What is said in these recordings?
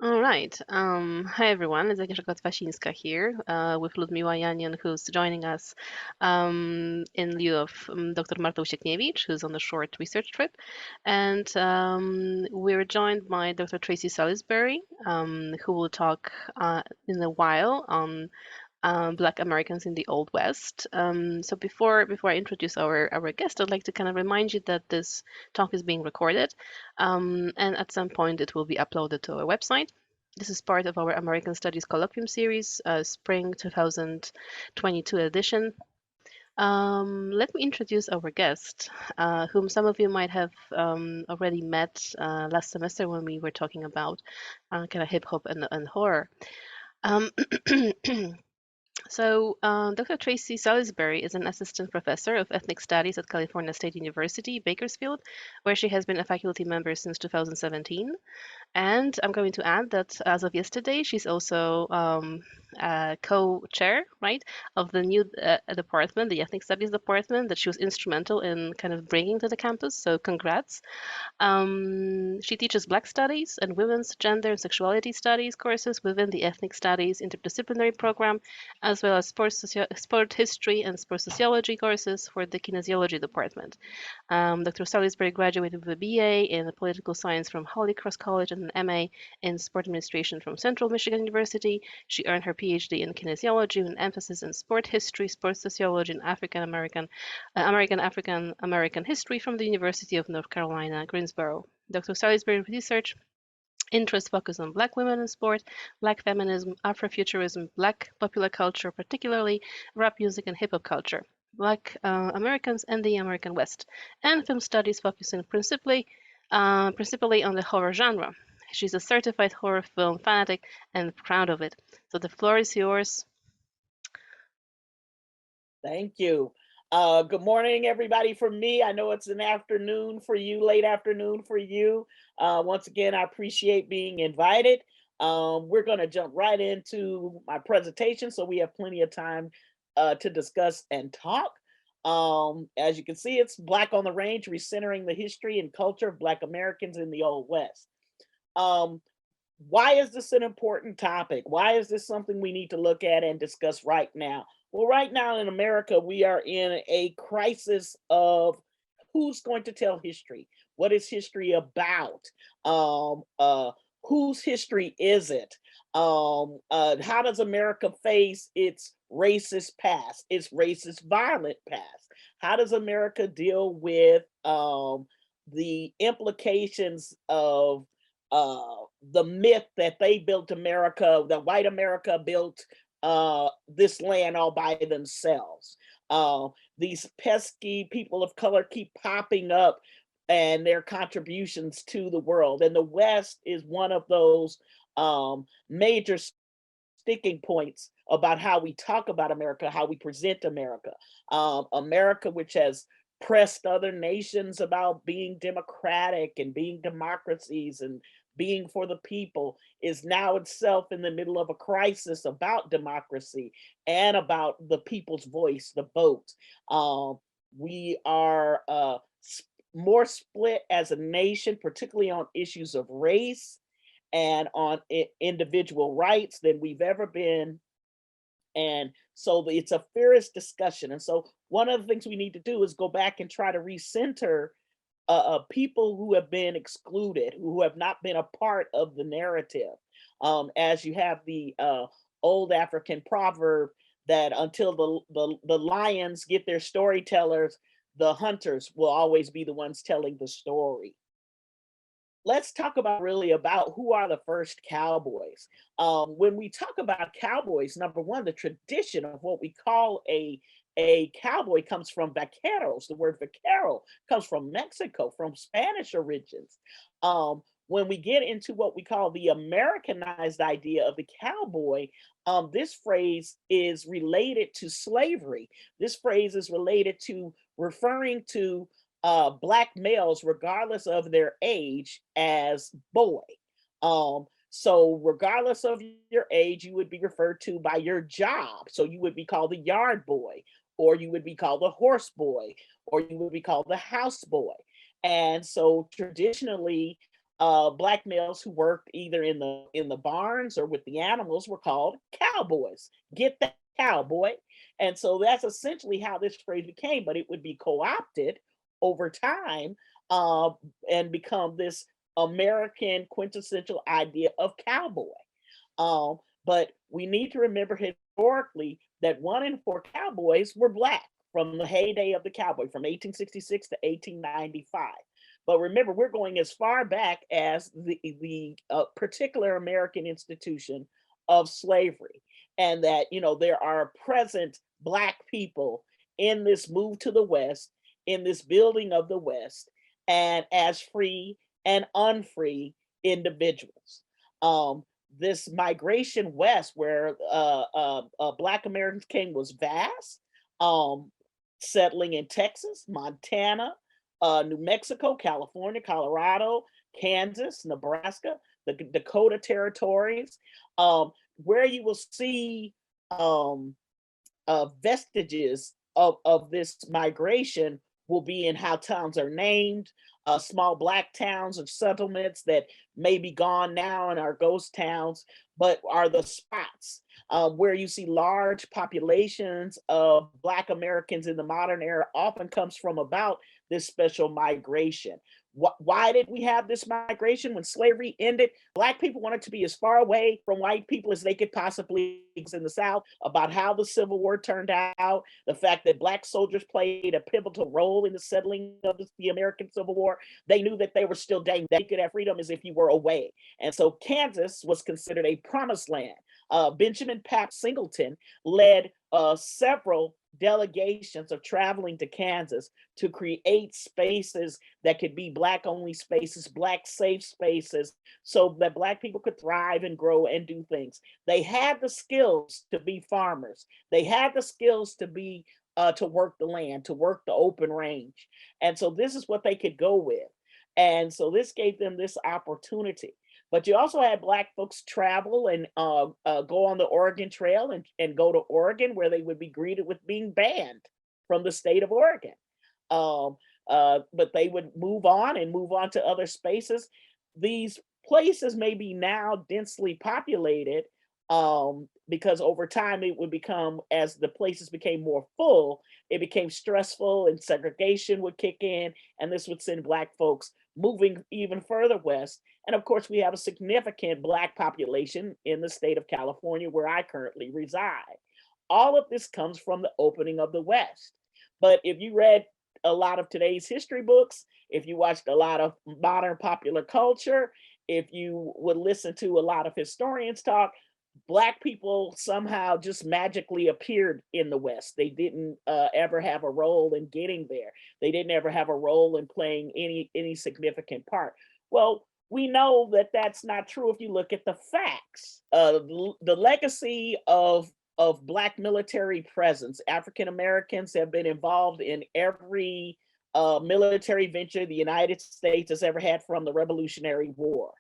All right. Hi everyone. It's Agnieszka Kwasińska here with Ludmiła Janian, who's joining us in lieu of Dr. Marta Usiekniewicz, who's on a short research trip. And we're joined by Dr. Tracey Salisbury, who will talk in a while on Black Americans in the Old West. So before I introduce our guest, I'd like to kind of remind you that this talk is being recorded, and at some point it will be uploaded to our website. This is part of our American Studies Colloquium series, Spring 2022 edition. Let me introduce our guest, whom some of you might have already met last semester when we were talking about kind of hip hop and horror. Um, Dr. Tracey Salisbury is an assistant professor of ethnic studies at California State University, Bakersfield, where she has been a faculty member since 2017. And I'm going to add that as of yesterday, she's also co-chair, right, of the new department, the Ethnic Studies department, that she was instrumental in kind of bringing to the campus. So congrats. She teaches Black Studies and Women's Gender and Sexuality Studies courses within the Ethnic Studies Interdisciplinary program, as well as sport history and sports sociology courses for the Kinesiology department. Dr. Salisbury graduated with a BA in political science from Holy Cross College and an MA in sport administration from Central Michigan University. She earned her PhD in kinesiology with an emphasis in sport history, sports sociology, and African American history from the University of North Carolina, Greensboro. Dr. Salisbury's research interests focus on Black women in sport, Black feminism, Afrofuturism, Black popular culture, particularly rap music and hip hop culture, Black Americans and the American West, and film studies focusing principally on the horror genre. She's a certified horror film fanatic and proud of it. So the floor is yours. Thank you. Good morning, everybody. From me, I know it's an afternoon for you, late afternoon for you. Once again, I appreciate being invited. We're going to jump right into my presentation so we have plenty of time to discuss and talk. As you can see, it's Black on the Range, recentering the history and culture of Black Americans in the Old West. Why is this an important topic? Why is this something we need to look at and discuss right now? Well, right now in America, we are in a crisis of who's going to tell history? What is history about? Whose history is it? How does America face its racist past, its racist violent past? How does America deal with the implications of the myth that they built America, that white America built this land all by themselves? These pesky people of color keep popping up and their contributions to the world. And the West is one of those major sticking points about how we talk about America, how we present America. America, which has pressed other nations about being democratic and being democracies and being for the people, is now itself in the middle of a crisis about democracy and about the people's voice, the vote. We are more split as a nation, particularly on issues of race and on individual rights than we've ever been. And so it's a fierce discussion. And so one of the things we need to do is go back and try to recenter people who have been excluded, who have not been a part of the narrative. As you have the old African proverb that until the lions get their storytellers, the hunters will always be the ones telling the story. Let's talk about really about who are the first cowboys. When we talk about cowboys, number one, the tradition of what we call a cowboy comes from vaqueros. The word vaquero comes from Mexico, from Spanish origins. When we get into what we call the Americanized idea of the cowboy, this phrase is related to slavery. This phrase is related to referring to Black males, regardless of their age, as boy. So regardless of your age, you would be referred to by your job. So you would be called the yard boy, or you would be called the horse boy, or you would be called the house boy. And so traditionally, black males who worked either in the barns or with the animals were called cowboys. Get that cowboy. And so that's essentially how this phrase became, but it would be co-opted over time, uh, and become this American quintessential idea of cowboy. But we need to remember historically that 1 in 4 cowboys were black from the heyday of the cowboy from 1866 to 1895. But remember, we're going as far back as the particular American institution of slavery, and that there are present black people in this move to the West, in this building of the West, and as free and unfree individuals. Um, this migration west, where Black Americans came, was vast. Um, Settling in Texas, Montana, New Mexico, California, Colorado, Kansas, Nebraska, the Dakota territories, where you will see um, vestiges of this migration will be in how towns are named, small black towns or settlements that may be gone now and are ghost towns, but are the spots where you see large populations of Black Americans in the modern era often comes from about this special migration. Why did we have this migration when slavery ended? Black people wanted to be as far away from white people as they could possibly in the South. About how the Civil War turned out, the fact that Black soldiers played a pivotal role in the settling of the American Civil War. They knew that they were still dangerous. They could have freedom as if you were away. And so Kansas was considered a promised land. Benjamin Pap Singleton led several delegations of traveling to Kansas to create spaces that could be Black only spaces, Black safe spaces, so that Black people could thrive and grow and do things. They had the skills to be farmers. They had the skills to be to work the land, to work the open range. And so this is what they could go with. And so this gave them this opportunity. But you also had Black folks travel and go on the Oregon Trail and go to Oregon, where they would be greeted with being banned from the state of Oregon. Um, but they would move on and move on to other spaces. These places may be now densely populated, because over time it would become, as the places became more full, it became stressful and segregation would kick in, and this would send Black folks moving even further west. And of course, we have a significant Black population in the state of California, where I currently reside. All of this comes from the opening of the West. But if you read a lot of today's history books, if you watched a lot of modern popular culture, if you would listen to a lot of historians talk, Black people somehow just magically appeared in the West. They didn't ever have a role in getting there. They didn't ever have a role in playing any significant part. Well, we know that that's not true if you look at the facts. The legacy of Black military presence. African Americans have been involved in every military venture the United States has ever had from the Revolutionary War.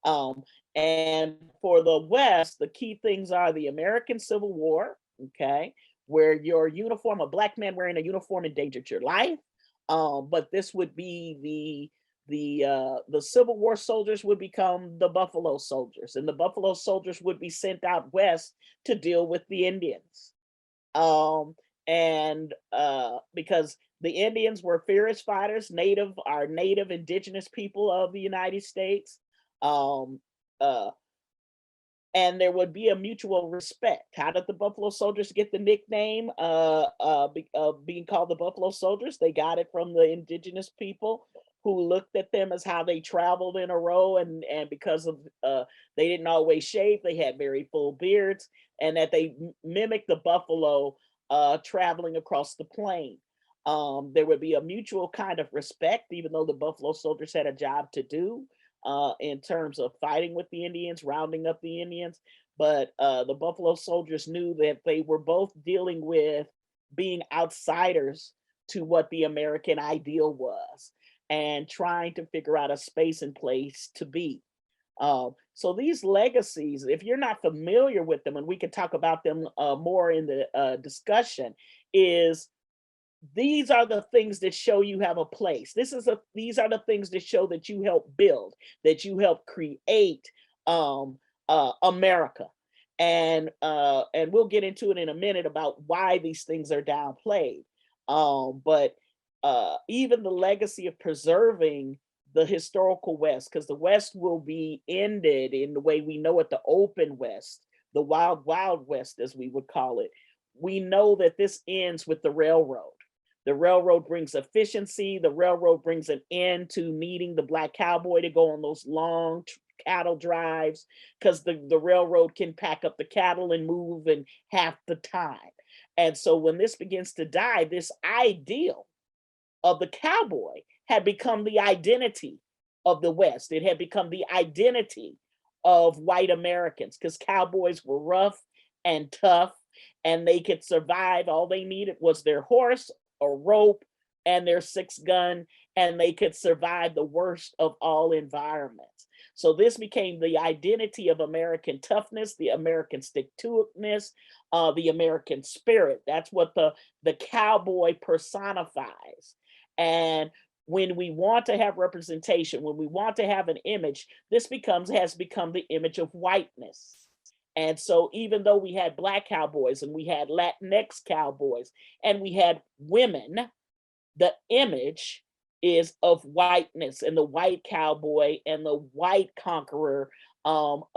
Um, and for the West, the key things are the American Civil War, okay, where your uniform, a Black man wearing a uniform endangered your life. But this would be the Civil War soldiers would become the Buffalo Soldiers, and the Buffalo Soldiers would be sent out west to deal with the Indians. And Because the Indians were fierce fighters, native indigenous people of the United States. Um, uh, and there would be a mutual respect. How did the Buffalo Soldiers get the nickname being called the Buffalo Soldiers? They got it from the indigenous people who looked at them as how they traveled in a row, and because of they didn't always shave, they had very full beards, and that they mimicked the buffalo traveling across the plain. There would be a mutual kind of respect, even though the Buffalo Soldiers had a job to do in terms of fighting with the Indians, rounding up the Indians. But the Buffalo Soldiers knew that they were both dealing with being outsiders to what the American ideal was, and trying to figure out a space and place to be. So these legacies, if you're not familiar with them, and we can talk about them more in the discussion, is these are the things that show you have a place. These are the things that show that you help build, that you help create um, America. And we'll get into it in a minute about why these things are downplayed. But even the legacy of preserving the historical West, because the West will be ended in the way we know it, the open West, the wild, wild West, as we would call it. We know that this ends with the railroad. The railroad brings efficiency. The railroad brings an end to needing the black cowboy to go on those long cattle drives, because the railroad can pack up the cattle and move in half the time. And so when this begins to die, this ideal of the cowboy had become the identity of the West. It had become the identity of white Americans, because cowboys were rough and tough and they could survive. All they needed was their horse, a rope, and their 6 gun, and they could survive the worst of all environments. So this became the identity of American toughness, the American stick-to-itness, the American spirit. That's what the cowboy personifies. And when we want to have representation, when we want to have an image, this has become the image of whiteness. And so even though we had black cowboys and we had Latinx cowboys and we had women, the image is of whiteness and the white cowboy and the white conqueror of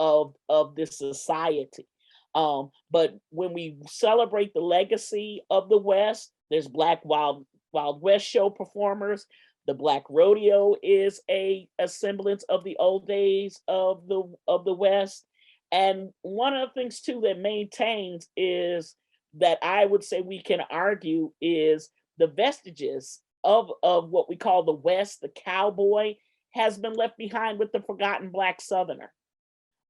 this society. But when we celebrate the legacy of the West, there's Black Wild West show performers. The Black Rodeo is a semblance of the old days of the West. And one of the things too that maintains is that I would say we can argue is the vestiges of what we call the West, the cowboy, has been left behind with the forgotten Black Southerner.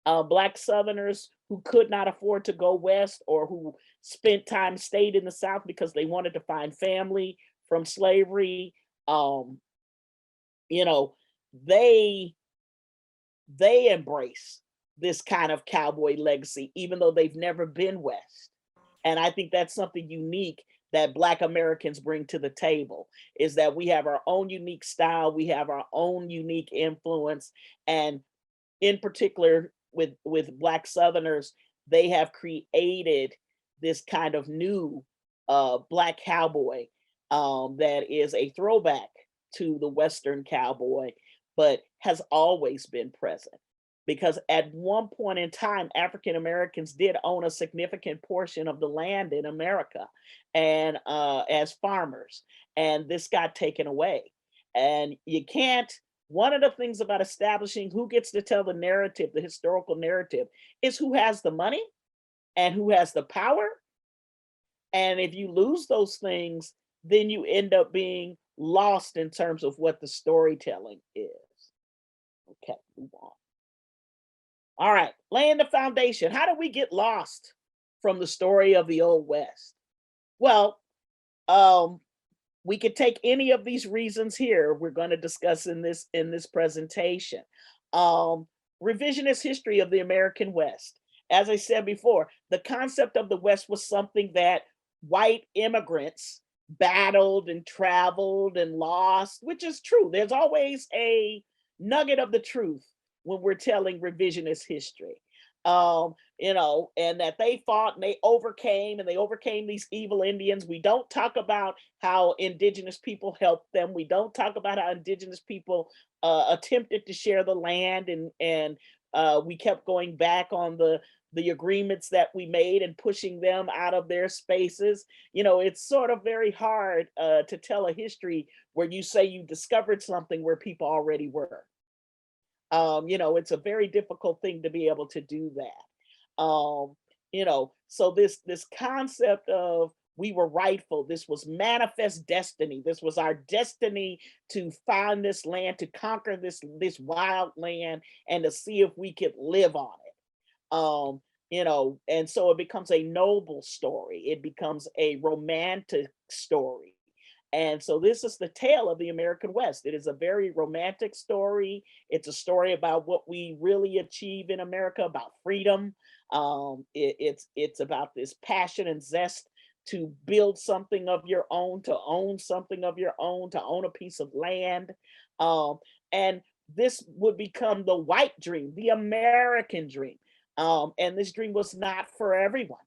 Black Southerners who could not afford to go west or who stayed in the South because they wanted to find family from slavery. Um, you know, they embrace this kind of cowboy legacy, even though they've never been west. And I think that's something unique that Black Americans bring to the table, is that we have our own unique style, we have our own unique influence, and in particular with Black Southerners, they have created this kind of new Black cowboy that is a throwback to the Western cowboy, but has always been present. Because at one point in time, African Americans did own a significant portion of the land in America, and as farmers, and this got taken away. And you can't. One of the things about establishing who gets to tell the narrative, the historical narrative, is who has the money and who has the power. And if you lose those things, then you end up being lost in terms of what the storytelling is. Okay, move on. All right, laying the foundation. How do we get lost from the story of the Old West? Well, we could take any of these reasons here we're going to discuss in this presentation. Revisionist history of the American West. As I said before, the concept of the West was something that white immigrants battled and traveled and lost, which is true. There's always a nugget of the truth when we're telling revisionist history. And that they fought and they overcame these evil Indians. We don't talk about how indigenous people helped them. We don't talk about how indigenous people attempted to share the land, and we kept going back on the agreements that we made and pushing them out of their spaces. It's sort of very hard to tell a history where you say you discovered something where people already were. It's a very difficult thing to be able to do that. So this concept of we were rightful, this was manifest destiny, this was our destiny to find this land, to conquer this wild land, and to see if we could live on it. And so it becomes a noble story, it becomes a romantic story. And so this is the tale of the American West. It is a very romantic story. It's a story about what we really achieve in America, about freedom. It's about this passion and zest to build something of your own, to own something of your own, to own a piece of land. Um, and this would become the white dream, the American dream. And this dream was not for everyone.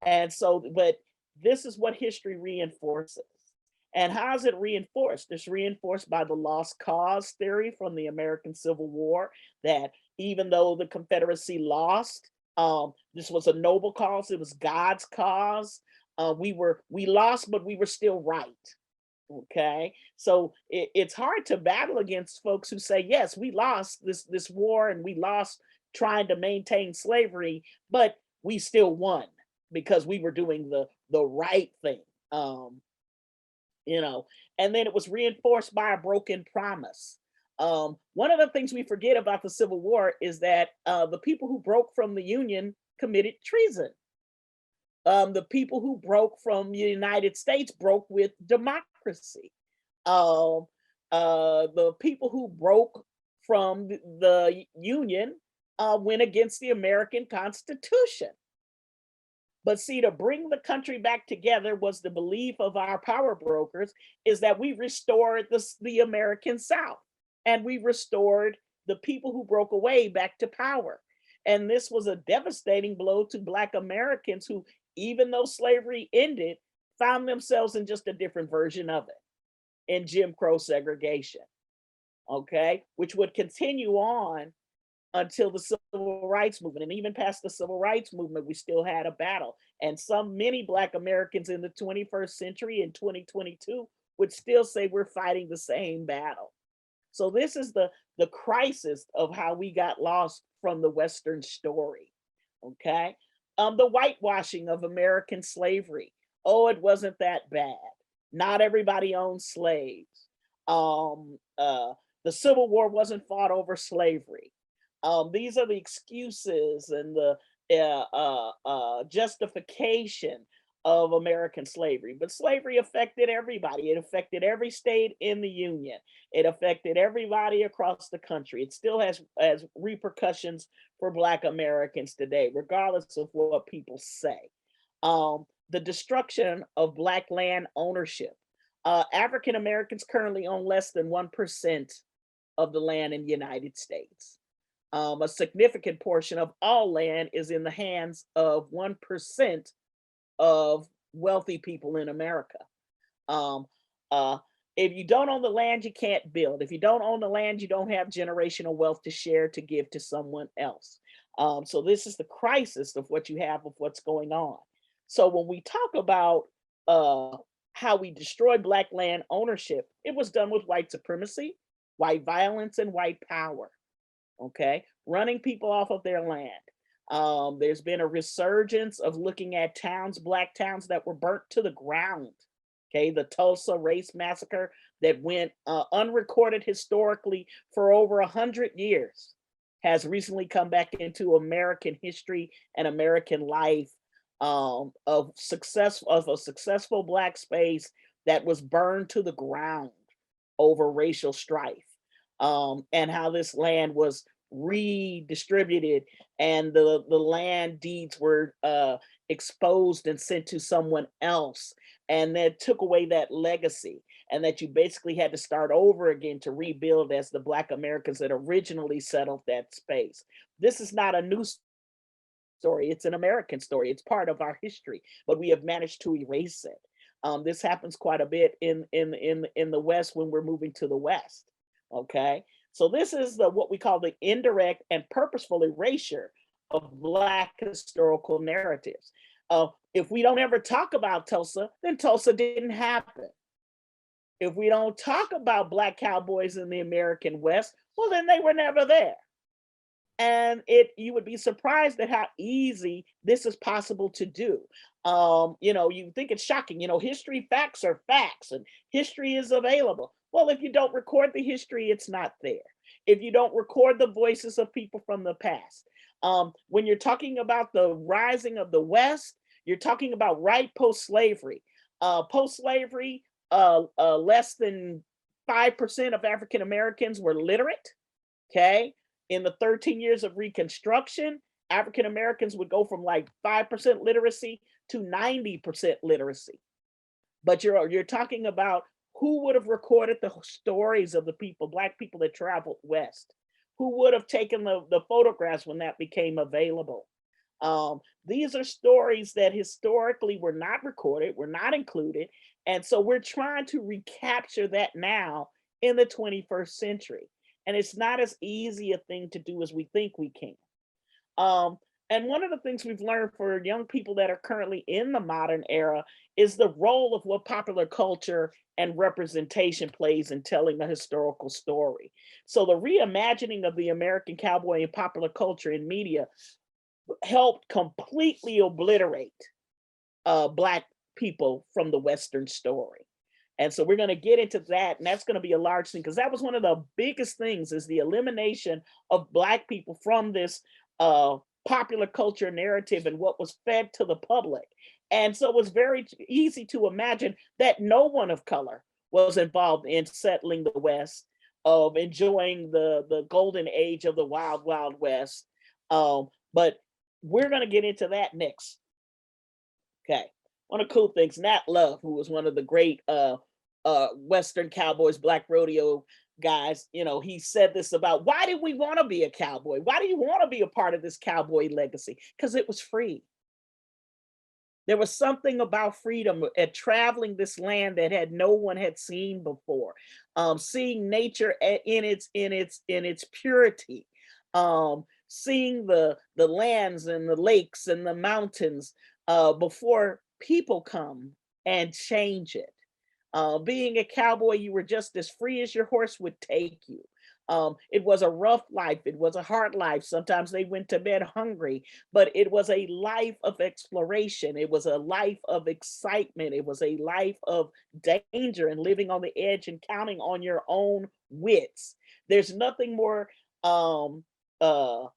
And so, but this is what history reinforces. And how is it reinforced? It's reinforced by the lost cause theory from the American Civil War, that even though the Confederacy lost, this was a noble cause, it was God's cause. We lost, but we were still right. Okay, so it's hard to battle against folks who say, yes, we lost this war and we lost trying to maintain slavery, but we still won because we were doing the right thing. Um, you know, and then it was reinforced by a broken promise. One of the things we forget about the Civil War is that the people who broke from the Union committed treason. The people who broke from the United States broke with democracy. Um, the people who broke from the Union went against the American Constitution. But see, to bring the country back together was the belief of our power brokers, is that we restored the American South, and we restored the people who broke away back to power. And this was a devastating blow to Black Americans who, even though slavery ended, found themselves in just a different version of it, in Jim Crow segregation, okay, which would continue on until the civil rights movement. And even past the civil rights movement, we still had a battle. And many Black Americans in the 21st century in 2022 would still say we're fighting the same battle. So this is the crisis of how we got lost from the Western story. Okay. The whitewashing of American slavery. Oh, it wasn't that bad. Not everybody owned slaves. The Civil War wasn't fought over slavery. These are the excuses and the justification of American slavery. But slavery affected everybody. It affected every state in the Union. It affected everybody across the country. It still has repercussions for Black Americans today, regardless of what people say. The destruction of Black land ownership. African Americans currently own less than 1% of the land in the United States. A significant portion of all land is in the hands of 1% of wealthy people in America. Um, uh, if you don't own the land, you can't build. If you don't own the land, you don't have generational wealth to share, to give to someone else. So this is the crisis of what you have, of what's going on. So when we talk about how we destroyed Black land ownership, it was done with white supremacy, white violence, and white power. Okay, running people off of their land. There's been a resurgence of looking at towns, Black towns that were burnt to the ground. Okay, the Tulsa race massacre that went unrecorded historically for over 100 years has recently come back into American history and American life, of a successful Black space that was burned to the ground over racial strife. And how this land was redistributed and the land deeds were exposed and sent to someone else, and that took away that legacy, and that you basically had to start over again to rebuild as the Black Americans that originally settled that space. This is not a new story, it's an American story, it's part of our history, but we have managed to erase it. This happens quite a bit in the West when we're moving to the West. Okay, so this is what we call the indirect and purposeful erasure of Black historical narratives. If we don't ever talk about Tulsa, then Tulsa didn't happen. If we don't talk about Black cowboys in the American West, well, then they were never there. And you would be surprised at how easy this is possible to do. You think it's shocking, history facts are facts and history is available. Well, if you don't record the history, it's not there. If you don't record the voices of people from the past. When you're talking about the rising of the West, you're talking about right post-slavery. Post-slavery, less than 5% of African Americans were literate, okay? In the 13 years of Reconstruction, African Americans would go from like 5% literacy to 90% literacy. But you're talking about who would have recorded the stories of the people, Black people that traveled west, who would have taken the photographs when that became available. These are stories that historically were not recorded, were not included. And so we're trying to recapture that now in the 21st century. And it's not as easy a thing to do as we think we can. Um, and one of the things we've learned for young people that are currently in the modern era is the role of what popular culture and representation plays in telling a historical story. So the reimagining of the American cowboy in popular culture and media helped completely obliterate Black people from the Western story. And so we're going to get into that, and that's going to be a large thing because that was one of the biggest things is the elimination of Black people from this popular culture narrative and what was fed to the public. And so it was very easy to imagine that no one of color was involved in settling the West, of enjoying the golden age of the wild, wild West. But we're going to get into that next. Okay. One of the cool things, Nat Love, who was one of the great Western cowboys, Black rodeo guys, he said this about why did we want to be a cowboy? Why do you want to be a part of this cowboy legacy? Because it was free. There was something about freedom at traveling this land that had no one had seen before, seeing nature in its purity, seeing the lands and the lakes and the mountains before people come and change it. Being a cowboy, you were just as free as your horse would take you. It was a rough life. It was a hard life. Sometimes they went to bed hungry, but it was a life of exploration. It was a life of excitement. It was a life of danger and living on the edge and counting on your own wits. There's nothing more. The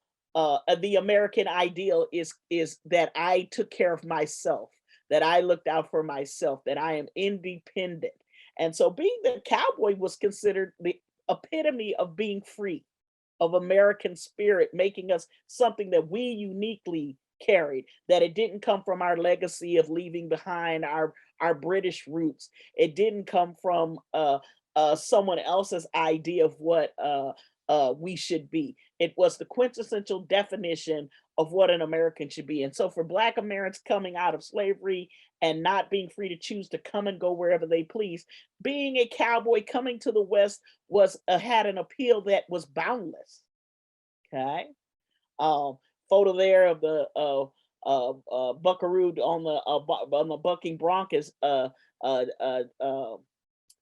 American ideal is that I took care of myself, that I looked out for myself, that I am independent. And so being the cowboy was considered the epitome of being free, of American spirit, making us something that we uniquely carried, that it didn't come from our legacy of leaving behind our British roots. It didn't come from someone else's idea of what we should be. It was the quintessential definition of what an American should be. And so for Black Americans coming out of slavery and not being free to choose to come and go wherever they please, being a cowboy coming to the West was had an appeal that was boundless. Okay. Photo there of the buckaroo on the bucking bronc is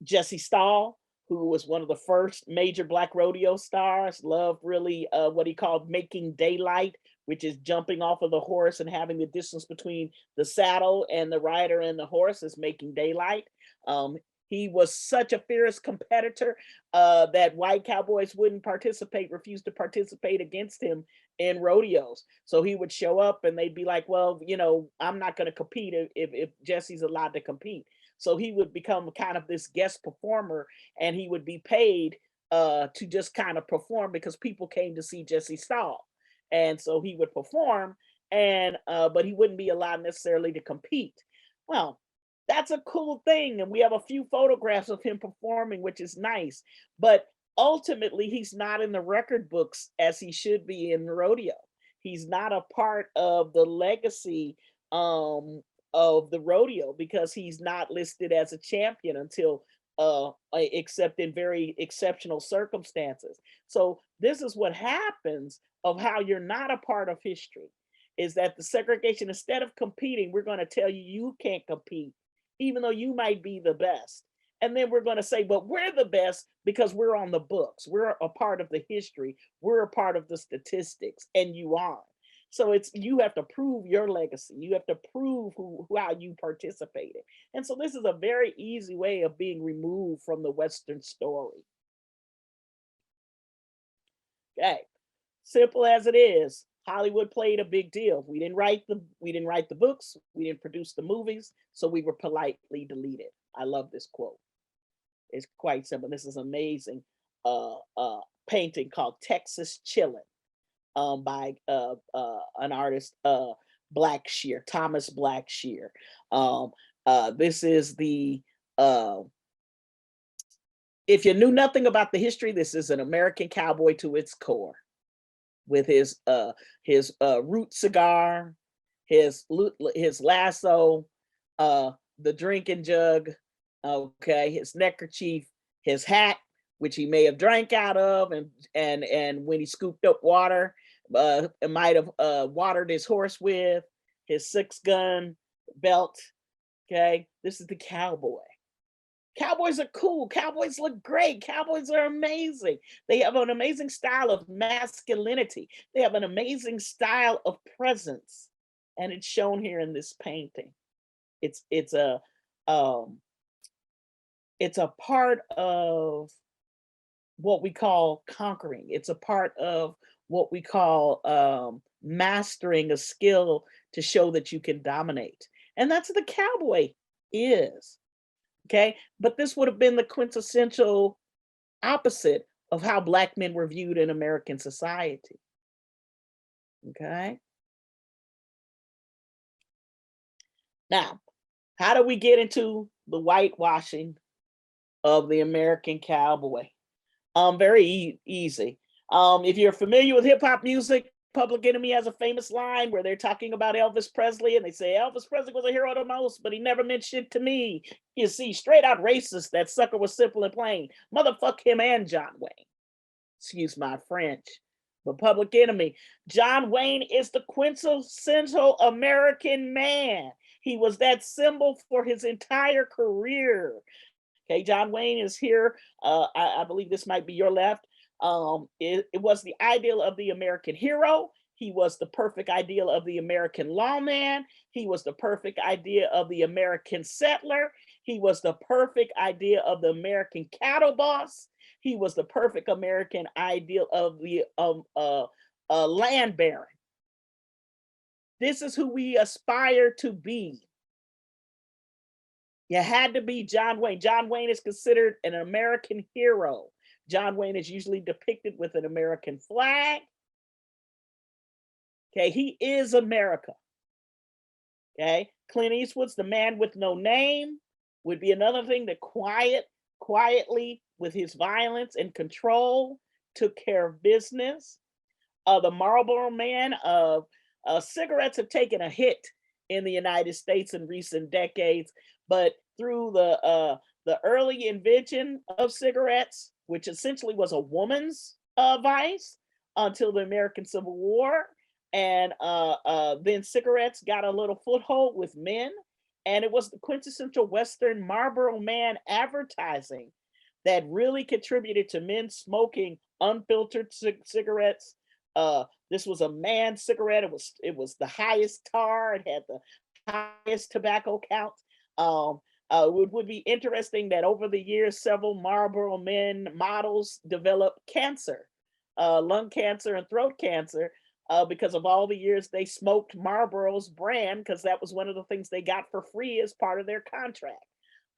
Jesse Stahl, who was one of the first major Black rodeo stars, loved really what he called making daylight, which is jumping off of the horse and having the distance between the saddle and the rider and the horse is making daylight. He was such a fierce competitor that white cowboys wouldn't participate, refused to participate against him in rodeos. So he would show up and they'd be like, well, I'm not going to compete if Jesse's allowed to compete. So he would become kind of this guest performer and he would be paid to just kind of perform because people came to see Jesse Stahl. And so he would perform and but he wouldn't be allowed necessarily to compete. Well, that's a cool thing. And we have a few photographs of him performing, which is nice. But ultimately, he's not in the record books as he should be in rodeo. He's not a part of the legacy of the rodeo because he's not listed as a champion until except in very exceptional circumstances. So this is what happens of how you're not a part of history is that the segregation, instead of competing, we're going to tell you you can't compete, even though you might be the best. And then we're going to say, but we're the best because we're on the books. We're a part of the history. We're a part of the statistics, and you aren't. So it's you have to prove your legacy. You have to prove how you participated. And so this is a very easy way of being removed from the Western story. Okay, simple as it is. Hollywood played a big deal. We didn't write the books, we didn't produce the movies, so we were politely deleted. I love this quote. It's quite simple. This is amazing painting called Texas Chillin'. by an artist, Blackshear, Thomas Blackshear. This is the if you knew nothing about the history, this is an American cowboy to its core, with his root cigar, his lasso, the drinking jug, okay, his neckerchief, his hat, which he may have drank out of, and when he scooped up water, it might have watered his horse with, his 6-gun belt. Okay, this is the cowboy. Cowboys are cool. Cowboys look great. Cowboys are amazing. They have an amazing style of masculinity. They have an amazing style of presence, and it's shown here in this painting. It's um, a part of what we call conquering. It's a part of what we call mastering a skill to show that you can dominate, and that's what the cowboy is. Okay, but this would have been the quintessential opposite of how Black men were viewed in American society. Okay, now how do we get into the whitewashing of the American cowboy? Very easy. If you're familiar with hip hop music, Public Enemy has a famous line where they're talking about Elvis Presley, and they say Elvis Presley was a hero the most, but he never meant shit to me. You see, straight out racist. That sucker was simple and plain. Motherfuck him and John Wayne. Excuse my French. But Public Enemy, John Wayne is the quintessential American man. He was that symbol for his entire career. Okay, John Wayne is here. I believe this might be your left. It was the ideal of the American hero. He was the perfect ideal of the American lawman. He was the perfect idea of the American settler. He was the perfect idea of the American cattle boss. He was the perfect American ideal of the land baron. This is who we aspire to be. You had to be John Wayne. John Wayne is considered an American hero. John Wayne is usually depicted with an American flag. Okay, he is America. Okay, Clint Eastwood's The Man with No Name would be another thing that quietly, with his violence and control, took care of business. The Marlboro Man of cigarettes have taken a hit in the United States in recent decades, but through the early invention of cigarettes, which essentially was a woman's vice until the American Civil War, and then cigarettes got a little foothold with men, and it was the quintessential Western Marlboro Man advertising that really contributed to men smoking unfiltered cigarettes. This was a man cigarette. It was the highest tar. It had the highest tobacco count. It would be interesting that over the years, several Marlboro Men models developed cancer, lung cancer and throat cancer, because of all the years they smoked Marlboro's brand, because that was one of the things they got for free as part of their contract.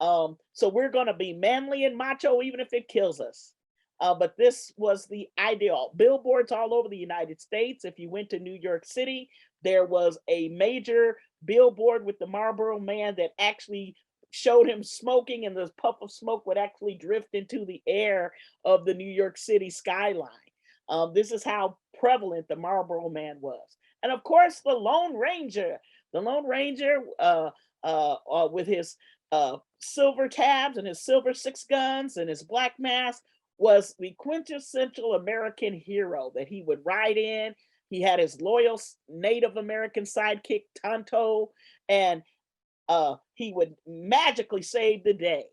So we're going to be manly and macho, even if it kills us. But this was the ideal. Billboards all over the United States. If you went to New York City, there was a major billboard with the Marlboro Man that actually showed him smoking, and the puff of smoke would actually drift into the air of the New York City skyline. This is how prevalent the Marlboro Man was. And of course, the Lone Ranger. The Lone Ranger, with his silver tabs and his silver 6 guns and his black mask, was the quintessential American hero that he would ride in. He had his loyal Native American sidekick, Tonto, and he would magically save the day.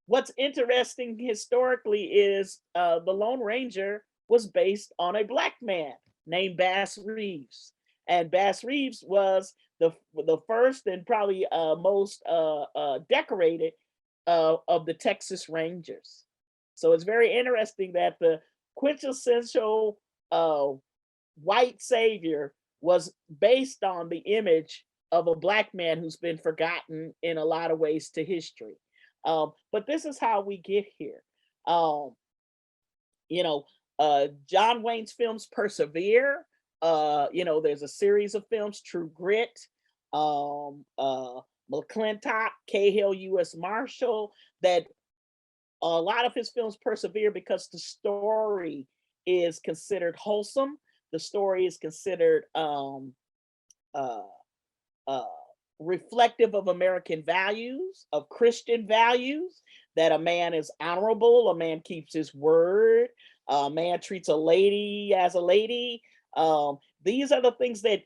What's interesting historically is the Lone Ranger was based on a black man named Bass Reeves. And Bass Reeves was the first and probably most decorated of the Texas Rangers. So it's very interesting that the quintessential white savior was based on the image of a black man who's been forgotten in a lot of ways to history. But this is how we get here. You know, John Wayne's films persevere. There's a series of films, True Grit, McClintock, Cahill, U.S. Marshal, that a lot of his films persevere because the story is considered wholesome. The story is considered uh, uh, reflective of American values, of Christian values, that a man is honorable, a man keeps his word, a man treats a lady as a lady. These are the things that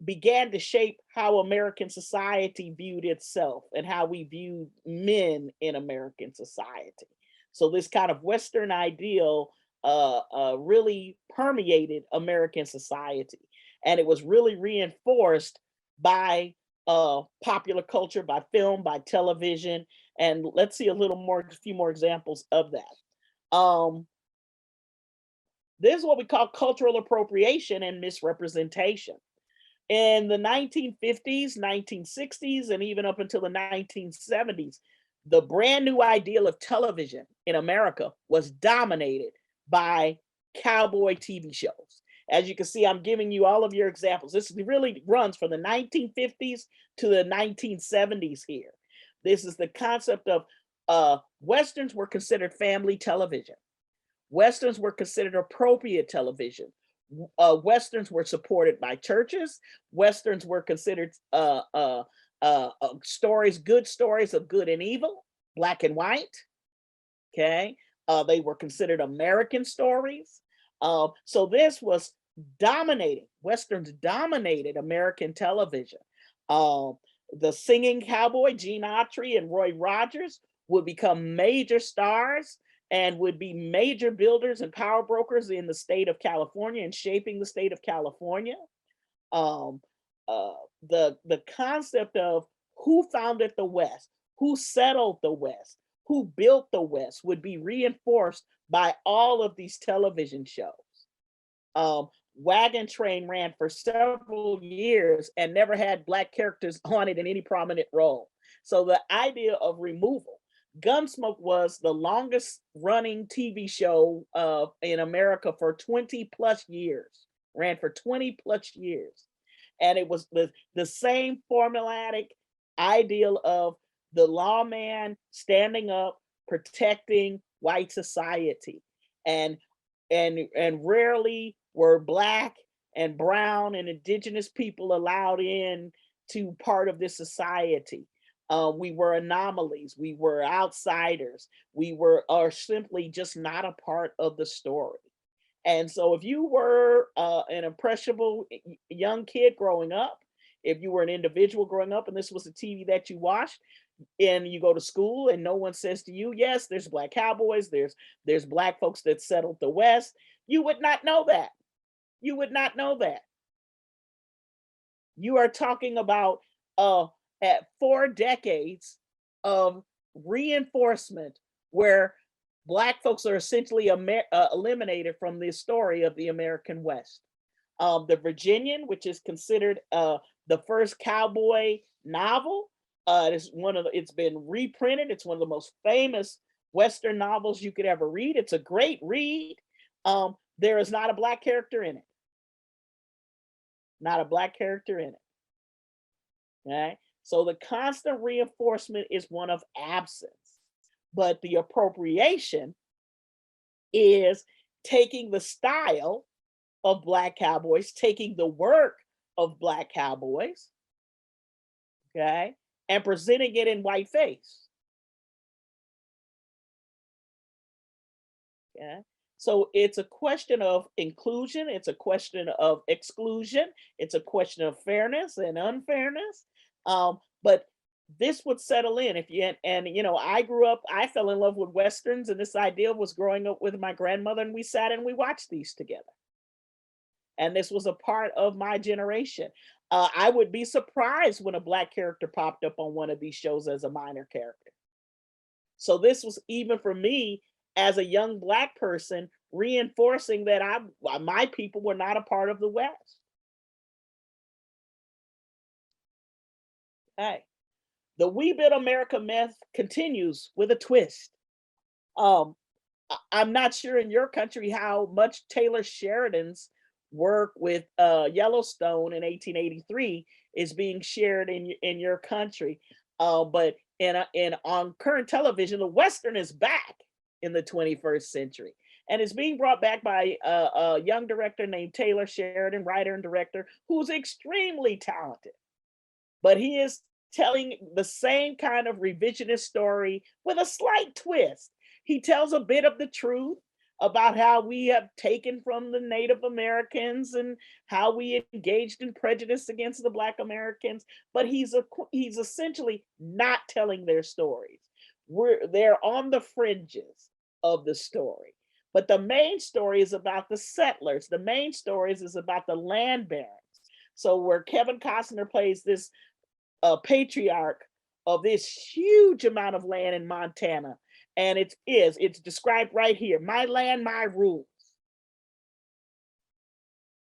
began to shape how American society viewed itself and how we viewed men in American society. So this kind of Western ideal really permeated American society, and it was really reinforced by popular culture, by film, by television, and let's see a few more examples of that. This is what we call cultural appropriation and misrepresentation. In the 1950s, 1960s, and even up until the 1970s, the brand new ideal of television in America was dominated by cowboy TV shows. As you can see, I'm giving you all of your examples. This really runs from the 1950s to the 1970s here. This is the concept of Westerns were considered family television. Westerns were considered appropriate television. Westerns were supported by churches. Westerns were considered stories, good stories of good and evil, black and white. Okay. They were considered American stories. So this was dominating, Westerns dominated American television. The singing cowboy, Gene Autry and Roy Rogers, would become major stars and would be major builders and power brokers in the state of California and shaping the state of California. Um, the concept of who founded the West, who settled the West, who built the West would be reinforced by all of these television shows. Wagon Train ran for several years and never had Black characters on it in any prominent role. So the idea of removal. Gunsmoke was the longest running TV show in America for 20 plus years, ran for 20 plus years. And it was the same formulatic ideal of the lawman standing up, protecting white society. And rarely were Black and brown and indigenous people allowed in to part of this society. We were anomalies, we were outsiders, we were are simply just not a part of the story. And so if you were an impressionable young kid growing up, if you were an individual growing up and this was the TV that you watched, and you go to school and no one says to you, yes, there's Black cowboys, there's Black folks that settled the West, you would not know that. You would not know that. You are talking about at 4 decades of reinforcement where Black folks are essentially eliminated from the story of the American West. The Virginian, which is considered the first cowboy novel, it's been reprinted. It's one of the most famous Western novels you could ever read. It's a great read. There is not a Black character in it. Not a Black character in it. Okay. So the constant reinforcement is one of absence, but the appropriation is taking the style of Black cowboys, taking the work of Black cowboys, okay, and presenting it in whiteface. Okay. So it's a question of inclusion, it's a question of exclusion, it's a question of fairness and unfairness. But this would settle in if you I fell in love with Westerns, and this idea was growing up with my grandmother, and we sat and we watched these together. And this was a part of my generation. I would be surprised when a Black character popped up on one of these shows as a minor character. So this was, even for me as a young Black person, reinforcing that my people were not a part of the West. Okay. The We Built America myth continues with a twist. I'm not sure in your country how much Taylor Sheridan's work with Yellowstone in 1883 is being shared in your country. But in on current television, the Western is back in the 21st century, and it's being brought back by a young director named Taylor Sheridan, writer and director, who's extremely talented. But he is telling the same kind of revisionist story with a slight twist. He tells a bit of the truth about how we have taken from the Native Americans and how we engaged in prejudice against the Black Americans, but he's essentially not telling their stories. They're on the fringes of the story. But the main story is about the settlers. The main story is about the land barons. So where Kevin Costner plays this patriarch of this huge amount of land in Montana. And it's described right here, my land, my rules,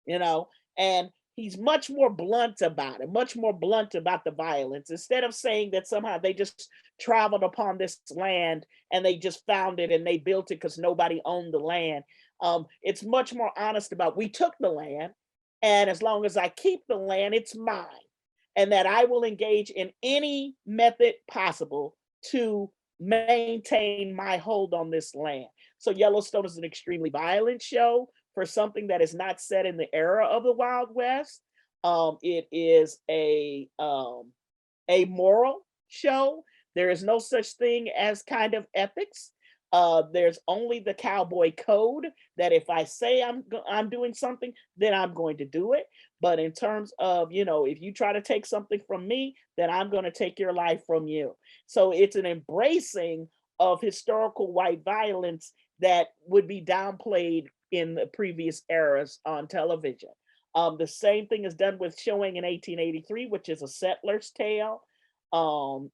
you know, and he's much more blunt about it, much more blunt about the violence. Instead of saying that somehow they just traveled upon this land and they just found it and they built it because nobody owned the land. It's much more honest about we took the land, and as long as I keep the land, it's mine, and that I will engage in any method possible to maintain my hold on this land. So Yellowstone is an extremely violent show for something that is not set in the era of the Wild West. It is a moral show. There is no such thing as kind of ethics. There's only the cowboy code that if I say I'm doing something, then I'm going to do it. But in terms of, if you try to take something from me, then I'm going to take your life from you. So it's an embracing of historical white violence that would be downplayed in the previous eras on television. The same thing is done with Showing in 1883, which is a settler's tale,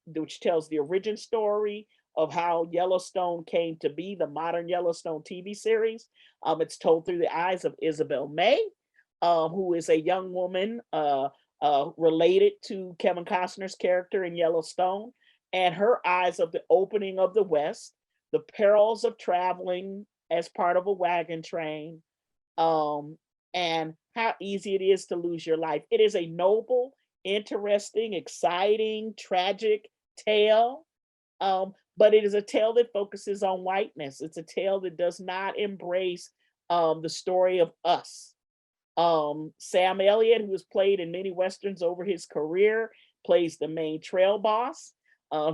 which tells the origin story of how Yellowstone came to be, the modern Yellowstone TV series. It's told through the eyes of Isabel May, who is a young woman related to Kevin Costner's character in Yellowstone, and her eyes of the opening of the West, the perils of traveling as part of a wagon train, um, and how easy it is to lose your life. It is a noble, interesting, exciting, tragic tale, but it is a tale that focuses on whiteness. It's a tale that does not embrace the story of us. Sam Elliott, who has played in many westerns over his career, plays the main trail boss.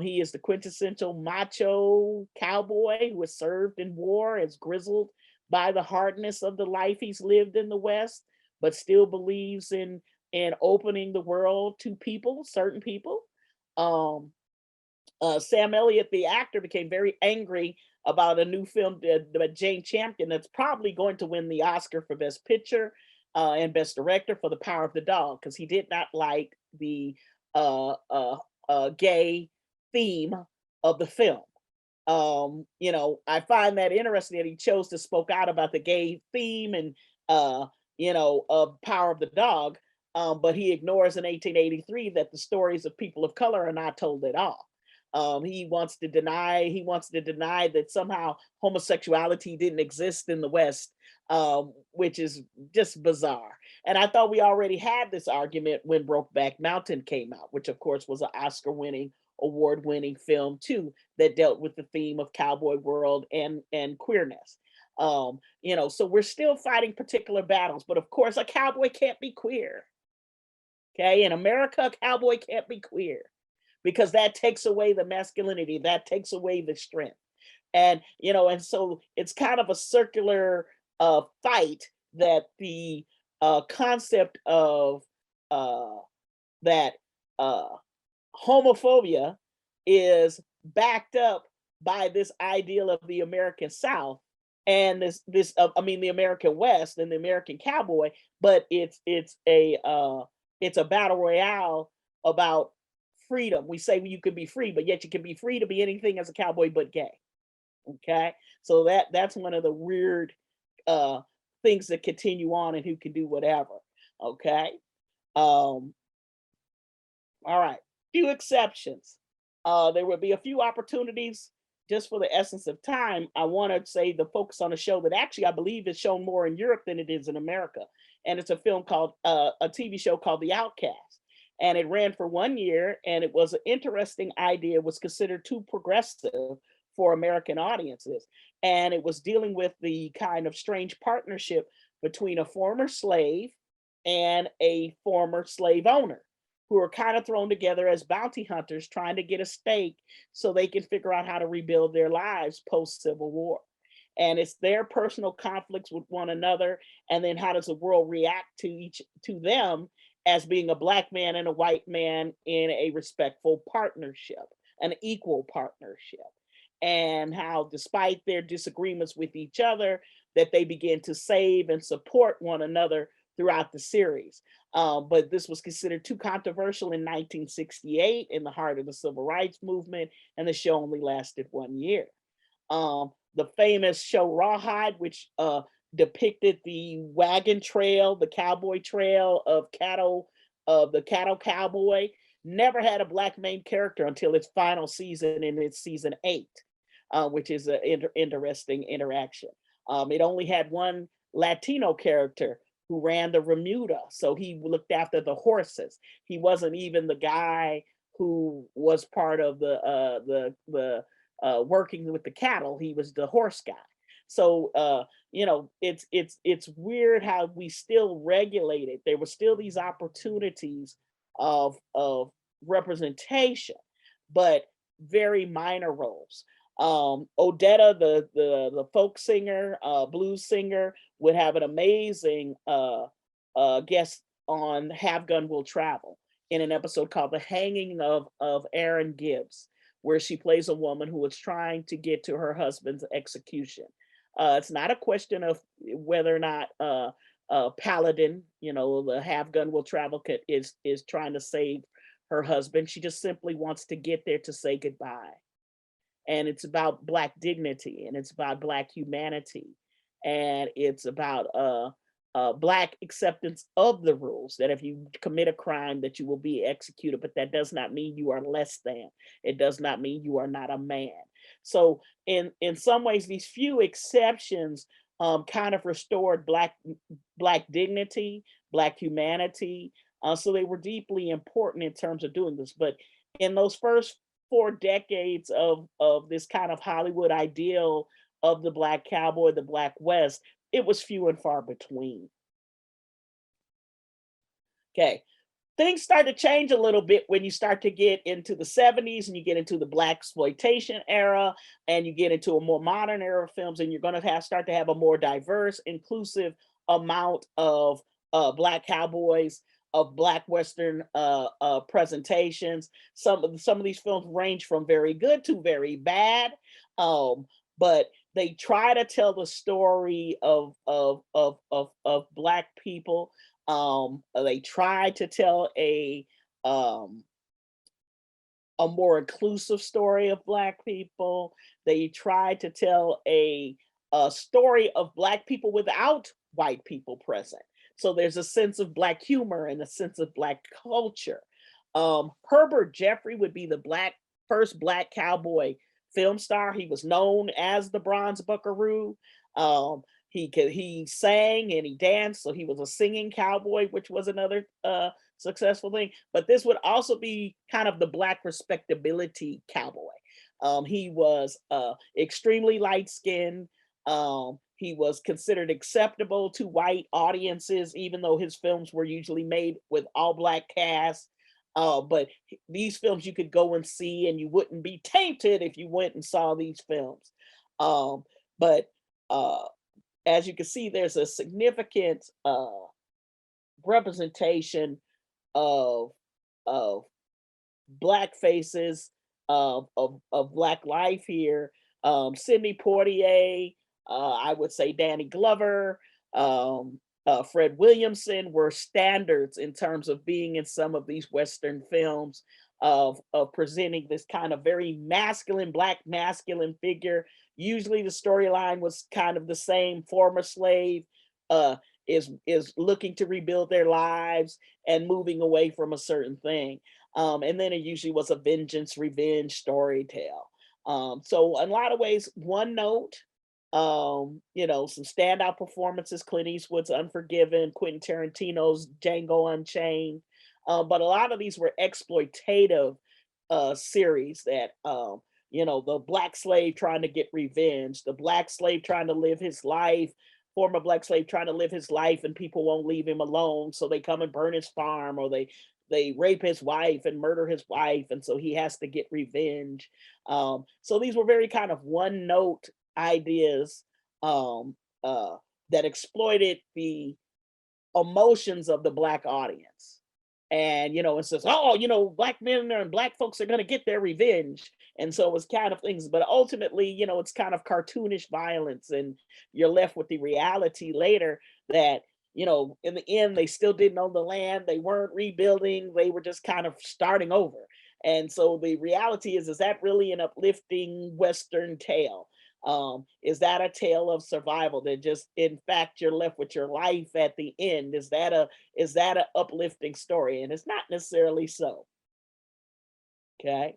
He is the quintessential macho cowboy who has served in war, is grizzled by the hardness of the life he's lived in the West, but still believes in opening the world to people, certain people. Um, Sam Elliott, the actor, became very angry about a new film by Jane Champion that's probably going to win the Oscar for Best Picture and Best Director for The Power of the Dog, because he did not like the gay theme of the film. I find that interesting that he chose to spoke out about the gay theme and of Power of the Dog, but he ignores in 1883 that the stories of people of color are not told at all. He wants to deny that somehow homosexuality didn't exist in the West, which is just bizarre. And I thought we already had this argument when Brokeback Mountain came out, which of course was an Oscar-winning, award-winning film too, that dealt with the theme of cowboy world and queerness. So we're still fighting particular battles, but of course a cowboy can't be queer. Okay, in America, a cowboy can't be queer because that takes away the masculinity, that takes away the strength. And so it's kind of a circular fight that the concept of that homophobia is backed up by this ideal of the American South and the American West and the American cowboy, but it's a battle royale about freedom. We say you can be free, but yet you can be free to be anything as a cowboy but gay. Okay, so that's one of the weird uh, things that continue on and who can do whatever. Okay, um, all right. Few exceptions. There will be a few opportunities just for the essence of time, I want to say the focus on a show that actually I believe is shown more in Europe than it is in America. And it's a film called a TV show called The Outcast. And it ran for 1 year, and it was an interesting idea, was considered too progressive for American audiences. And it was dealing with the kind of strange partnership between a former slave and a former slave owner who are kind of thrown together as bounty hunters trying to get a stake so they can figure out how to rebuild their lives post Civil War. And it's their personal conflicts with one another, and then how does the world react to them as being a black man and a white man in a respectful partnership, an equal partnership, and how despite their disagreements with each other, that they begin to save and support one another throughout the series. But this was considered too controversial in 1968 in the heart of the civil rights movement, and the show only lasted 1 year. The famous show Rawhide, which depicted the wagon trail, the cowboy trail of the cattle cowboy, never had a black main character until its final season, in its season 8, which is an interesting interaction. It only had one Latino character who ran the remuda, so he looked after the horses. He wasn't even the guy who was part of the working with the cattle. He was the horse guy. So it's weird how we still regulate it. There were still these opportunities of representation, but very minor roles. Odetta, the folk singer, blues singer, would have an amazing guest on Have Gun Will Travel in an episode called The Hanging of Aaron Gibbs, where she plays a woman who is trying to get to her husband's execution. It's not a question of whether or not Paladin, the Have Gun Will Travel is trying to save her husband. She just simply wants to get there to say goodbye. And it's about Black dignity, and it's about Black humanity, and it's about Black acceptance of the rules, that if you commit a crime that you will be executed, but that does not mean you are less than. It does not mean you are not a man. So in some ways, these few exceptions kind of restored Black dignity, Black humanity. So they were deeply important in terms of doing this. But in those first 4 decades of this kind of Hollywood ideal of the Black cowboy, the Black West, it was few and far between. Okay. Things start to change a little bit when you start to get into the 70s and you get into the Black exploitation era, and you get into a more modern era of films, and you're going to start to have a more diverse, inclusive amount of Black cowboys, of Black Western presentations. Some of these films range from very good to very bad, but they try to tell the story of Black people. They try to tell a more inclusive story of Black people. They try to tell a story of Black people without white people present. So there's a sense of Black humor and a sense of Black culture. Herbert Jeffrey would be the first Black cowboy film star. He was known as the Bronze Buckaroo. He sang and he danced, so he was a singing cowboy, which was another successful thing. But this would also be kind of the Black respectability cowboy. He was extremely light skinned. He was considered acceptable to white audiences, even though his films were usually made with all Black casts. But these films you could go and see, and you wouldn't be tainted if you went and saw these films. But as you can see, there's a significant representation of of Black faces, of Black life here. Sidney Poitier, I would say Danny Glover, Fred Williamson were standards in terms of being in some of these Western films, of presenting this kind of very masculine, Black masculine figure. Usually the storyline was kind of the same. Former slave is looking to rebuild their lives and moving away from a certain thing. And then it usually was a vengeance, revenge story tale. So in a lot of ways, one note, some standout performances: Clint Eastwood's Unforgiven, Quentin Tarantino's Django Unchained. But a lot of these were exploitative series that, the black slave trying to get revenge, the black slave trying to live his life, former black slave trying to live his life, and people won't leave him alone, so they come and burn his farm, or they rape his wife and murder his wife, and so he has to get revenge. So these were very kind of one note ideas, um, uh, that exploited the emotions of the black audience. And it says, oh, black men and black folks are going to get their revenge. And so it's kind of things, but ultimately, it's kind of cartoonish violence, and you're left with the reality later that, in the end, they still didn't own the land, they weren't rebuilding, they were just kind of starting over. And so the reality is that really an uplifting Western tale? Is that a tale of survival that just, in fact, you're left with your life at the end? Is that a uplifting story? And it's not necessarily so. Okay.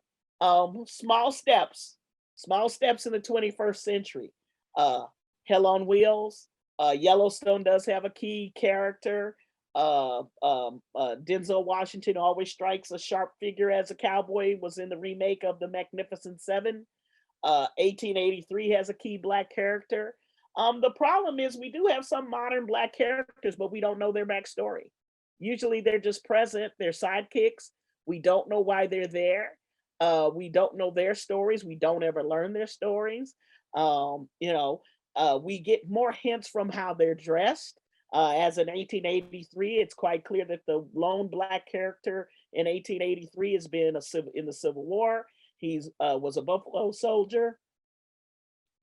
Small steps, small steps in the 21st century. Uh, Hell on Wheels. Yellowstone does have a key character. Denzel Washington always strikes a sharp figure as a cowboy. Was in the remake of The Magnificent Seven. 1883 has a key black character. The problem is we do have some modern black characters, but we don't know their backstory. Usually they're just present, they're sidekicks. We don't know why they're there. We don't know their stories. We don't ever learn their stories. We get more hints from how they're dressed. As in 1883, it's quite clear that the lone black character in 1883 has been in the Civil War. He's was a Buffalo Soldier,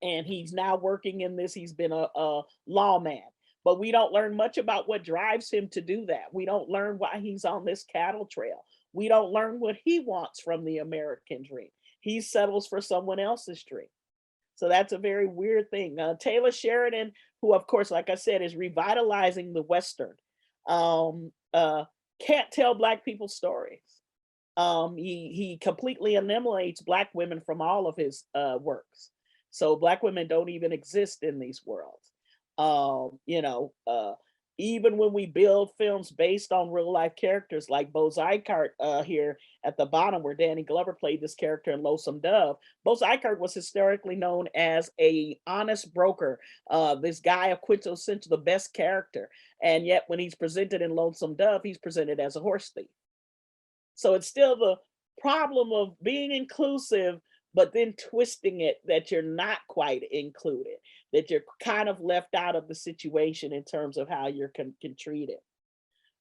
and he's now working in this. He's been a lawman, but we don't learn much about what drives him to do that. We don't learn why he's on this cattle trail. We don't learn what he wants from the American dream. He settles for someone else's dream. So that's a very weird thing. Taylor Sheridan, who, of course, like I said, is revitalizing the Western, um, uh, can't tell Black people's stories. He completely eliminates Black women from all of his works. So Black women don't even exist in these worlds. Um, you know, uh, Even when we build films based on real life characters like Bo Zycart, here at the bottom, where Danny Glover played this character in Lonesome Dove. Bo Zycart was historically known as a honest broker, this guy of quintessential, the best character. And yet when he's presented in Lonesome Dove, he's presented as a horse thief. So it's still the problem of being inclusive, but then twisting it that you're not quite included, that you're kind of left out of the situation in terms of how you're can treat it.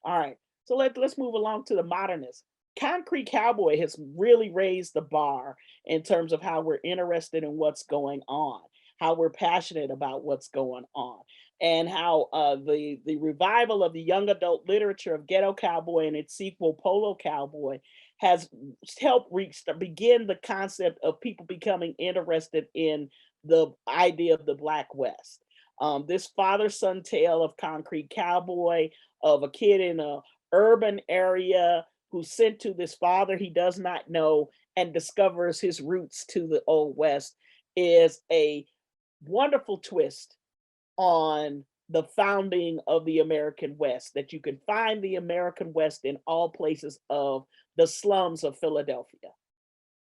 All right, so let's move along to the modernists. Concrete Cowboy has really raised the bar in terms of how we're interested in what's going on, how we're passionate about what's going on, and how the revival of the young adult literature of Ghetto Cowboy and its sequel Polo Cowboy has helped begin the concept of people becoming interested in the idea of the Black West. This father-son tale of Concrete Cowboy, of a kid in a urban area who's sent to this father he does not know and discovers his roots to the Old West, is a wonderful twist on the founding of the American West, that you can find the American West in all places of the slums of Philadelphia.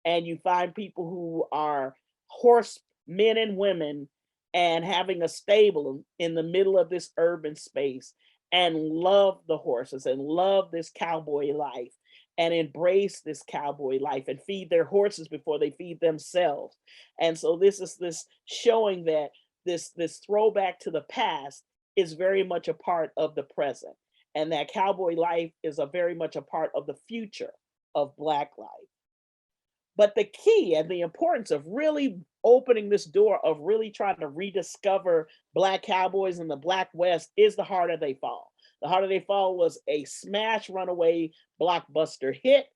And you find people who are horse men and women and having a stable in the middle of this urban space, and love the horses and love this cowboy life and embrace this cowboy life and feed their horses before they feed themselves. And so this is this showing that this throwback to the past is very much a part of the present, and that cowboy life is a very much a part of the future of Black life. But the key and the importance of really opening this door of really trying to rediscover Black cowboys in the Black West is The Harder They Fall. The Harder They Fall was a smash runaway blockbuster hit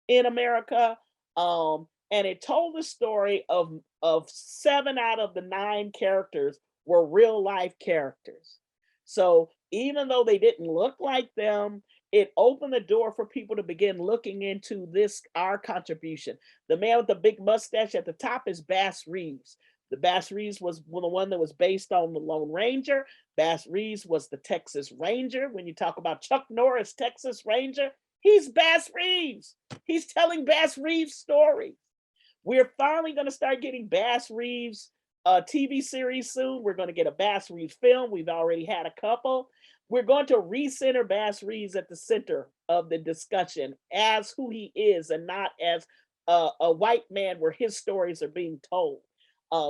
in America. And it told the story of 7 out of the 9 characters were real life characters. So even though they didn't look like them, it opened the door for people to begin looking into this, our contribution. The man with the big mustache at the top is Bass Reeves. The Bass Reeves was the one that was based on the Lone Ranger. Bass Reeves was the Texas Ranger. When you talk about Chuck Norris, Texas Ranger, he's Bass Reeves. He's telling Bass Reeves stories. We're finally going to start getting Bass Reeves TV series soon. We're going to get a Bass Reeves film. We've already had a couple. We're going to recenter Bass Reeves at the center of the discussion as who he is and not as a white man where his stories are being told.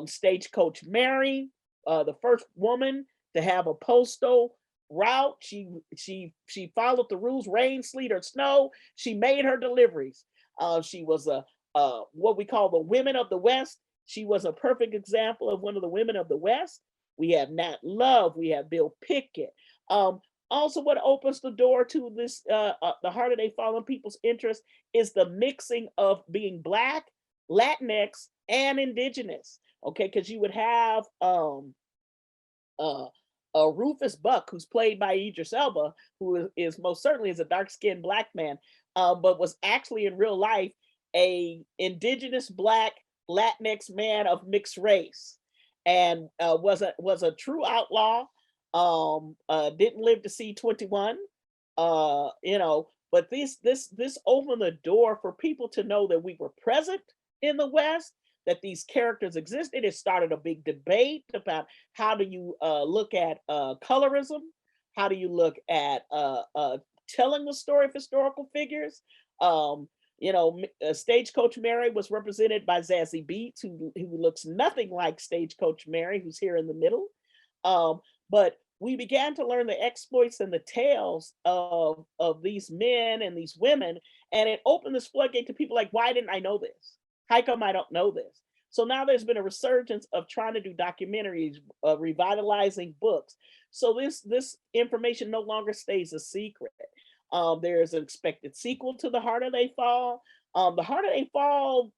Stagecoach Mary, the first woman to have a postal route. She followed the rules, rain, sleet, or snow. She made her deliveries. She was a what we call the women of the West. She was a perfect example of one of the women of the West. We have Nat Love. We have Bill Pickett. Also, what opens the door to this, the harder they fall in people's interest is the mixing of being Black, Latinx, and Indigenous. Okay, because you would have Rufus Buck, who's played by Idris Elba, who is most certainly is a dark-skinned Black man, but was actually in real life a Indigenous Black Latinx man of mixed race, and was a true outlaw. Didn't live to see 21. But this opened the door for people to know that we were present in the West, that these characters existed. It started a big debate about how do you look at colorism, how do you look at telling the story of historical figures. Stagecoach Mary was represented by Zazie Beetz, who looks nothing like Stagecoach Mary, who's here in the middle. But we began to learn the exploits and the tales of these men and these women, and it opened this floodgate to people like, why didn't I know this? How come I don't know this? So now there's been a resurgence of trying to do documentaries, revitalizing books. So this information no longer stays a secret. There's an expected sequel to The Harder They Fall. The Harder They Fall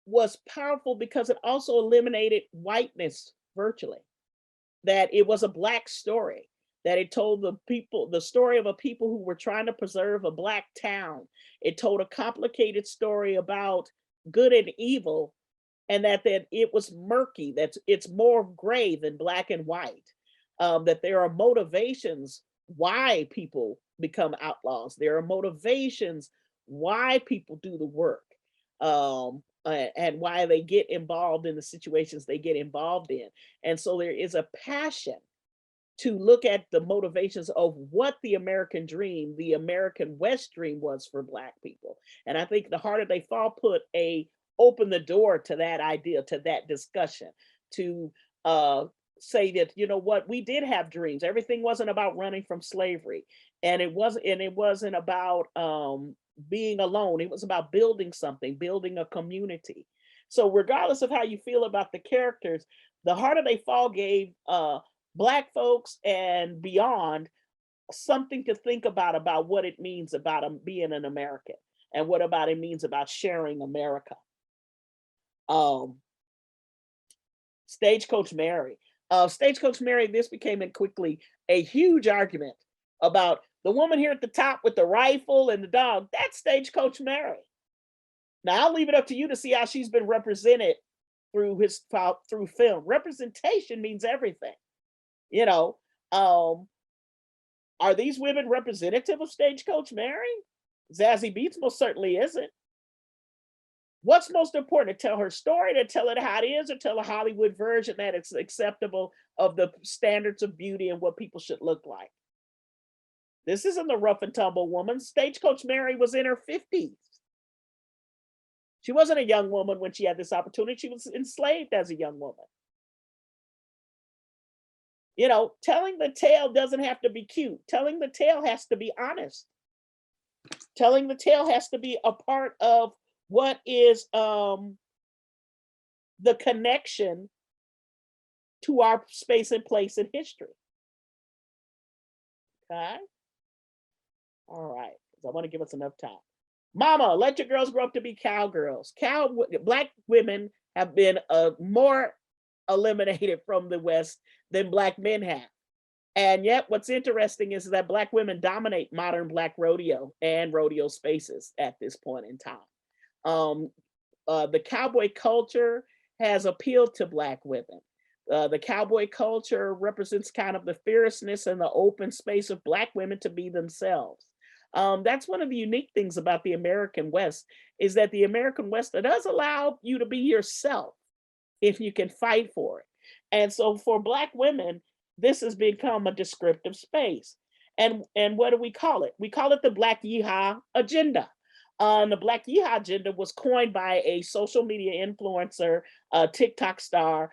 was powerful because it also eliminated whiteness virtually. That it was a Black story, that it told the story of a people who were trying to preserve a Black town. It told a complicated story about good and evil, and that it was murky, that it's more gray than black and white, that there are motivations why people become outlaws. There are motivations why people do the work, and why they get involved in the situations they get involved in. And so there is a passion to look at the motivations of what the American dream, the American West dream was for Black people. And I think The Harder They Fall open the door to that idea, to that discussion, to say that, you know what, we did have dreams. Everything wasn't about running from slavery. And it wasn't about being alone. It was about building something, building a community. So regardless of how you feel about the characters, The Harder They Fall gave Black folks and beyond something to think about what it means about being an American, and what about it means about sharing America. Stagecoach Mary. Stagecoach Mary, this became quickly a huge argument about the woman here at the top with the rifle and the dog. That's Stagecoach Mary. Now I'll leave it up to you to see how she's been represented through film. Representation means everything. Are these women representative of Stagecoach Mary? Zazie Beetz most certainly isn't. What's most important, to tell her story, to tell it how it is, or tell a Hollywood version that it's acceptable of the standards of beauty and what people should look like? This isn't the rough and tumble woman. Stagecoach Mary was in her 50s. She wasn't a young woman when she had this opportunity. She was enslaved as a young woman. Telling the tale doesn't have to be cute. Telling the tale has to be honest. Telling the tale has to be a part of what is the connection to our space and place in history. Okay. All right. I want to give us enough time. Mama, let your girls grow up to be cowgirls. Black women have been more eliminated from the West than Black men have. And yet, what's interesting is that Black women dominate modern Black rodeo and rodeo spaces at this point in time. Um, the cowboy culture has appealed to Black women. The cowboy culture represents kind of the fierceness and the open space of Black women to be themselves. That's one of the unique things about the American West is that the American West does allow you to be yourself if you can fight for it. And so for Black women, this has become a descriptive space. And what do we call it? We call it the Black Yeehaw agenda. The Black Yeehaw agenda was coined by a social media influencer, TikTok star,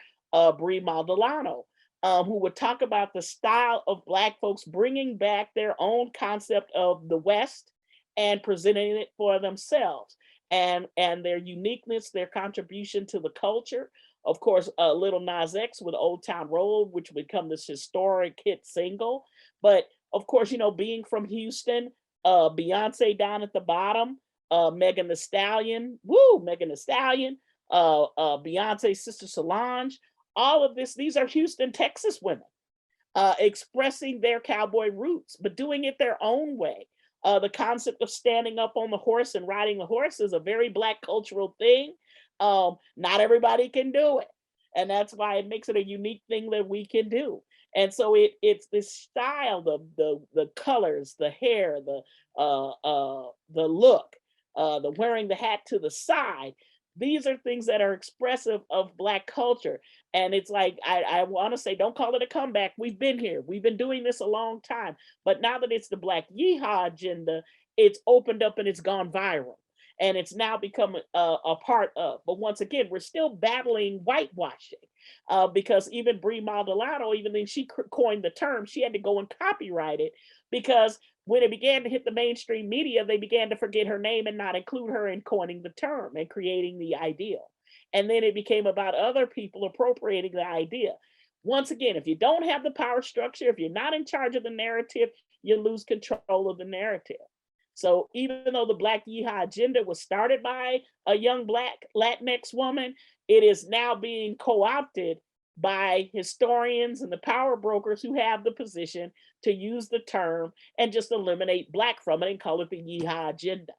Brie Maldonado, who would talk about the style of Black folks bringing back their own concept of the West and presenting it for themselves and their uniqueness, their contribution to the culture. Of course, Little Nas X with Old Town Road, which would become this historic hit single. But of course, being from Houston, Beyonce down at the bottom, Megan Thee Stallion, woo, Megan Thee Stallion, Beyonce's sister Solange, all of this, these are Houston, Texas women expressing their cowboy roots, but doing it their own way. The concept of standing up on the horse and riding the horse is a very Black cultural thing. Not everybody can do it. And that's why it makes it a unique thing that we can do. And so it's this style, the colors, the hair, the look, the wearing the hat to the side. These are things that are expressive of Black culture. And it's like, I want to say, don't call it a comeback. We've been here. We've been doing this a long time. But now that it's the Black Yeehaw agenda, it's opened up and it's gone viral. And it's now become a part of. But once again, we're still battling whitewashing because even Brie Maldonado, even though she coined the term, she had to go and copyright it because when it began to hit the mainstream media, they began to forget her name and not include her in coining the term and creating the ideal. And then it became about other people appropriating the idea. Once again, if you don't have the power structure, if you're not in charge of the narrative, you lose control of the narrative. So even though the Black Yeehaw agenda was started by a young Black Latinx woman, it is now being co-opted by historians and the power brokers who have the position to use the term and just eliminate Black from it and call it the Yeehaw agenda.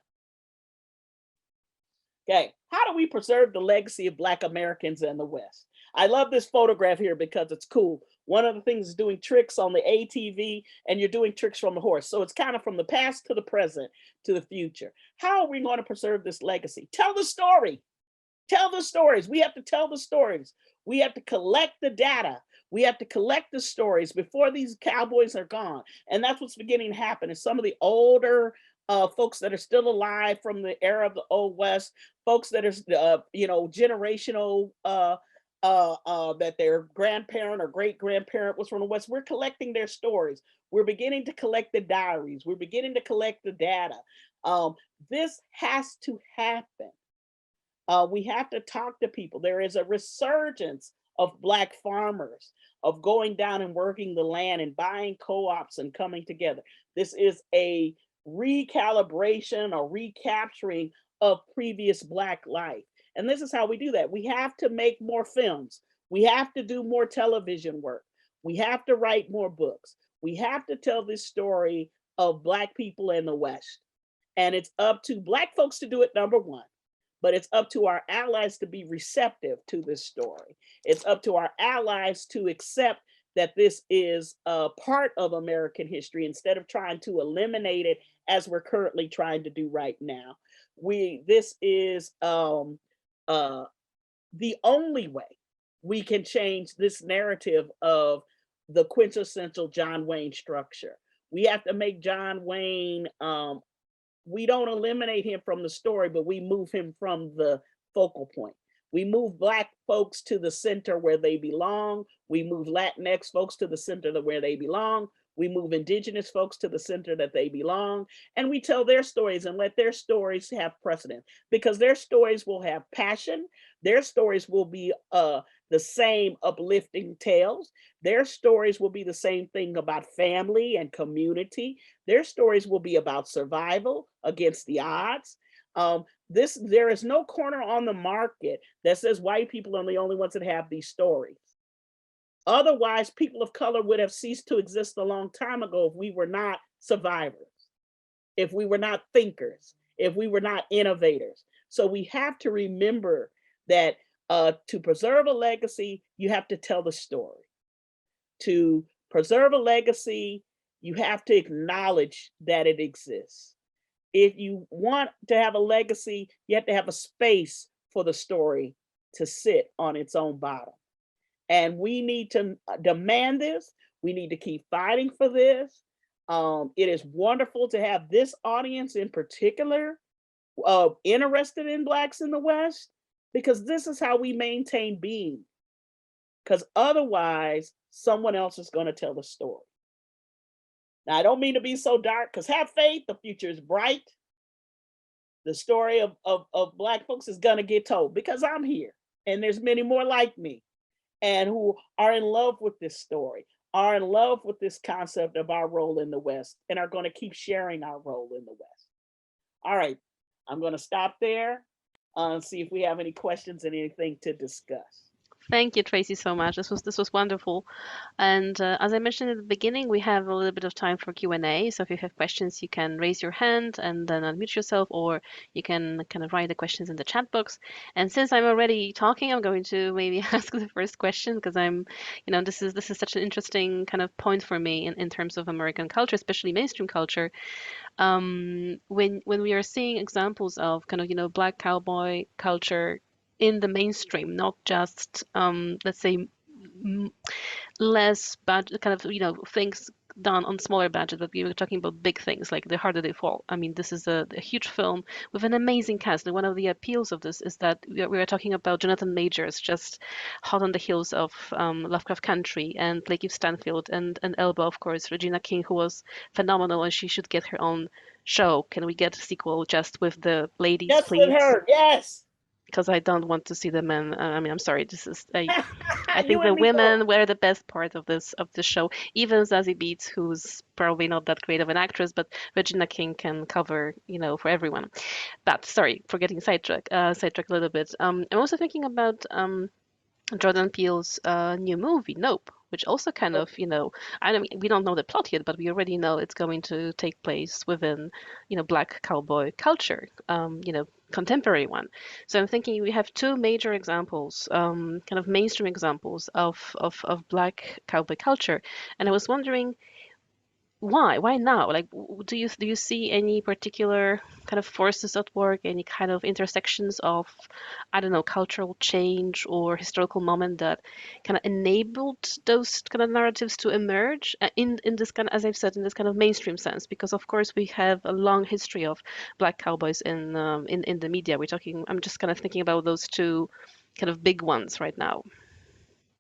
Okay, how do we preserve the legacy of Black Americans in the West? I love this photograph here because it's cool. One of the things is doing tricks on the ATV, and you're doing tricks from the horse. So it's kind of from the past to the present to the future. How are we going to preserve this legacy? Tell the story. Tell the stories. We have to tell the stories. We have to collect the data. We have to collect the stories before these cowboys are gone. And that's what's beginning to happen. And some of the older folks that are still alive from the era of the Old West, folks that are, generational, that their grandparent or great grandparent was from the West, we're collecting their stories. We're beginning to collect the diaries. We're beginning to collect the data. This has to happen. We have to talk to people. There is a resurgence of Black farmers, of going down and working the land and buying co-ops and coming together. This is a recalibration or recapturing of previous Black life. And this is how we do that. We have to make more films. We have to do more television work. We have to write more books. We have to tell this story of Black people in the West. And it's up to Black folks to do it, number one. But it's up to our allies to be receptive to this story. It's up to our allies to accept that this is a part of American history instead of trying to eliminate it as we're currently trying to do right now. This is the only way we can change this narrative of the quintessential John Wayne structure. We have to make John Wayne we don't eliminate him from the story, but we move him from the focal point. We move Black folks to the center where they belong. We move Latinx folks to the center where they belong. We move Indigenous folks to the center that they belong. And we tell their stories and let their stories have precedence because their stories will have passion. Their stories will be the same uplifting tales. Their stories will be the same thing about family and community. Their stories will be about survival against the odds. There is no corner on the market that says white people are the only ones that have these stories. Otherwise, people of color would have ceased to exist a long time ago if we were not survivors, if we were not thinkers, if we were not innovators. So we have to remember that to preserve a legacy, you have to tell the story. To preserve a legacy, you have to acknowledge that it exists. If you want to have a legacy, you have to have a space for the story to sit on its own bottom. And we need to demand this. We need to keep fighting for this. It is wonderful to have this audience in particular interested in Blacks in the West, because this is how we maintain being. Because otherwise, someone else is going to tell the story. Now, I don't mean to be so dark, because have faith, the future is bright. The story of Black folks is going to get told because I'm here, and there's many more like me, and who are in love with this story, are in love with this concept of our role in the West, and are going to keep sharing our role in the West. All right, I'm going to stop there and see if we have any questions and anything to discuss. Thank you, Tracy, so much. This was wonderful. And as I mentioned at the beginning, we have a little bit of time for Q&A. So if you have questions, you can raise your hand and then unmute yourself, or you can kind of write the questions in the chat box. And since I'm already talking, I'm going to maybe ask the first question, because this is such an interesting kind of point for me in terms of American culture, especially mainstream culture. When we are seeing examples of kind of Black cowboy culture in the mainstream, not just let's say less budget kind of things done on smaller budget, but we were talking about big things like The Harder They Fall. I mean, this is a huge film with an amazing cast, and one of the appeals of this is that we are talking about Jonathan Majors, just hot on the heels of Lovecraft Country, and Lakeith Stanfield, and Elba, of course, Regina King, who was phenomenal, and she should get her own show. Can we get a sequel just with the ladies, Just with please? her, yes. Because I don't want to see the men. I mean, I'm sorry. I You think the and me both. women were the best part of this show. Even Zazie Beetz, who's probably not that great of an actress, but Regina King can cover, for everyone. But sorry for getting sidetracked a little bit. I'm also thinking about Jordan Peele's new movie, Nope, which also kind Oh, of, I don't, we don't know the plot yet, but we already know it's going to take place within, Black cowboy culture, contemporary one. So I'm thinking we have two major examples, kind of mainstream examples of Black cowboy culture, and I was wondering why now, like do you see any particular kind of forces at work, any kind of intersections of, I don't know, cultural change or historical moment that kind of enabled those kind of narratives to emerge in this kind of, as I've said, in this kind of mainstream sense? Because of course we have a long history of Black cowboys in the media. I'm just kind of thinking about those two kind of big ones right now.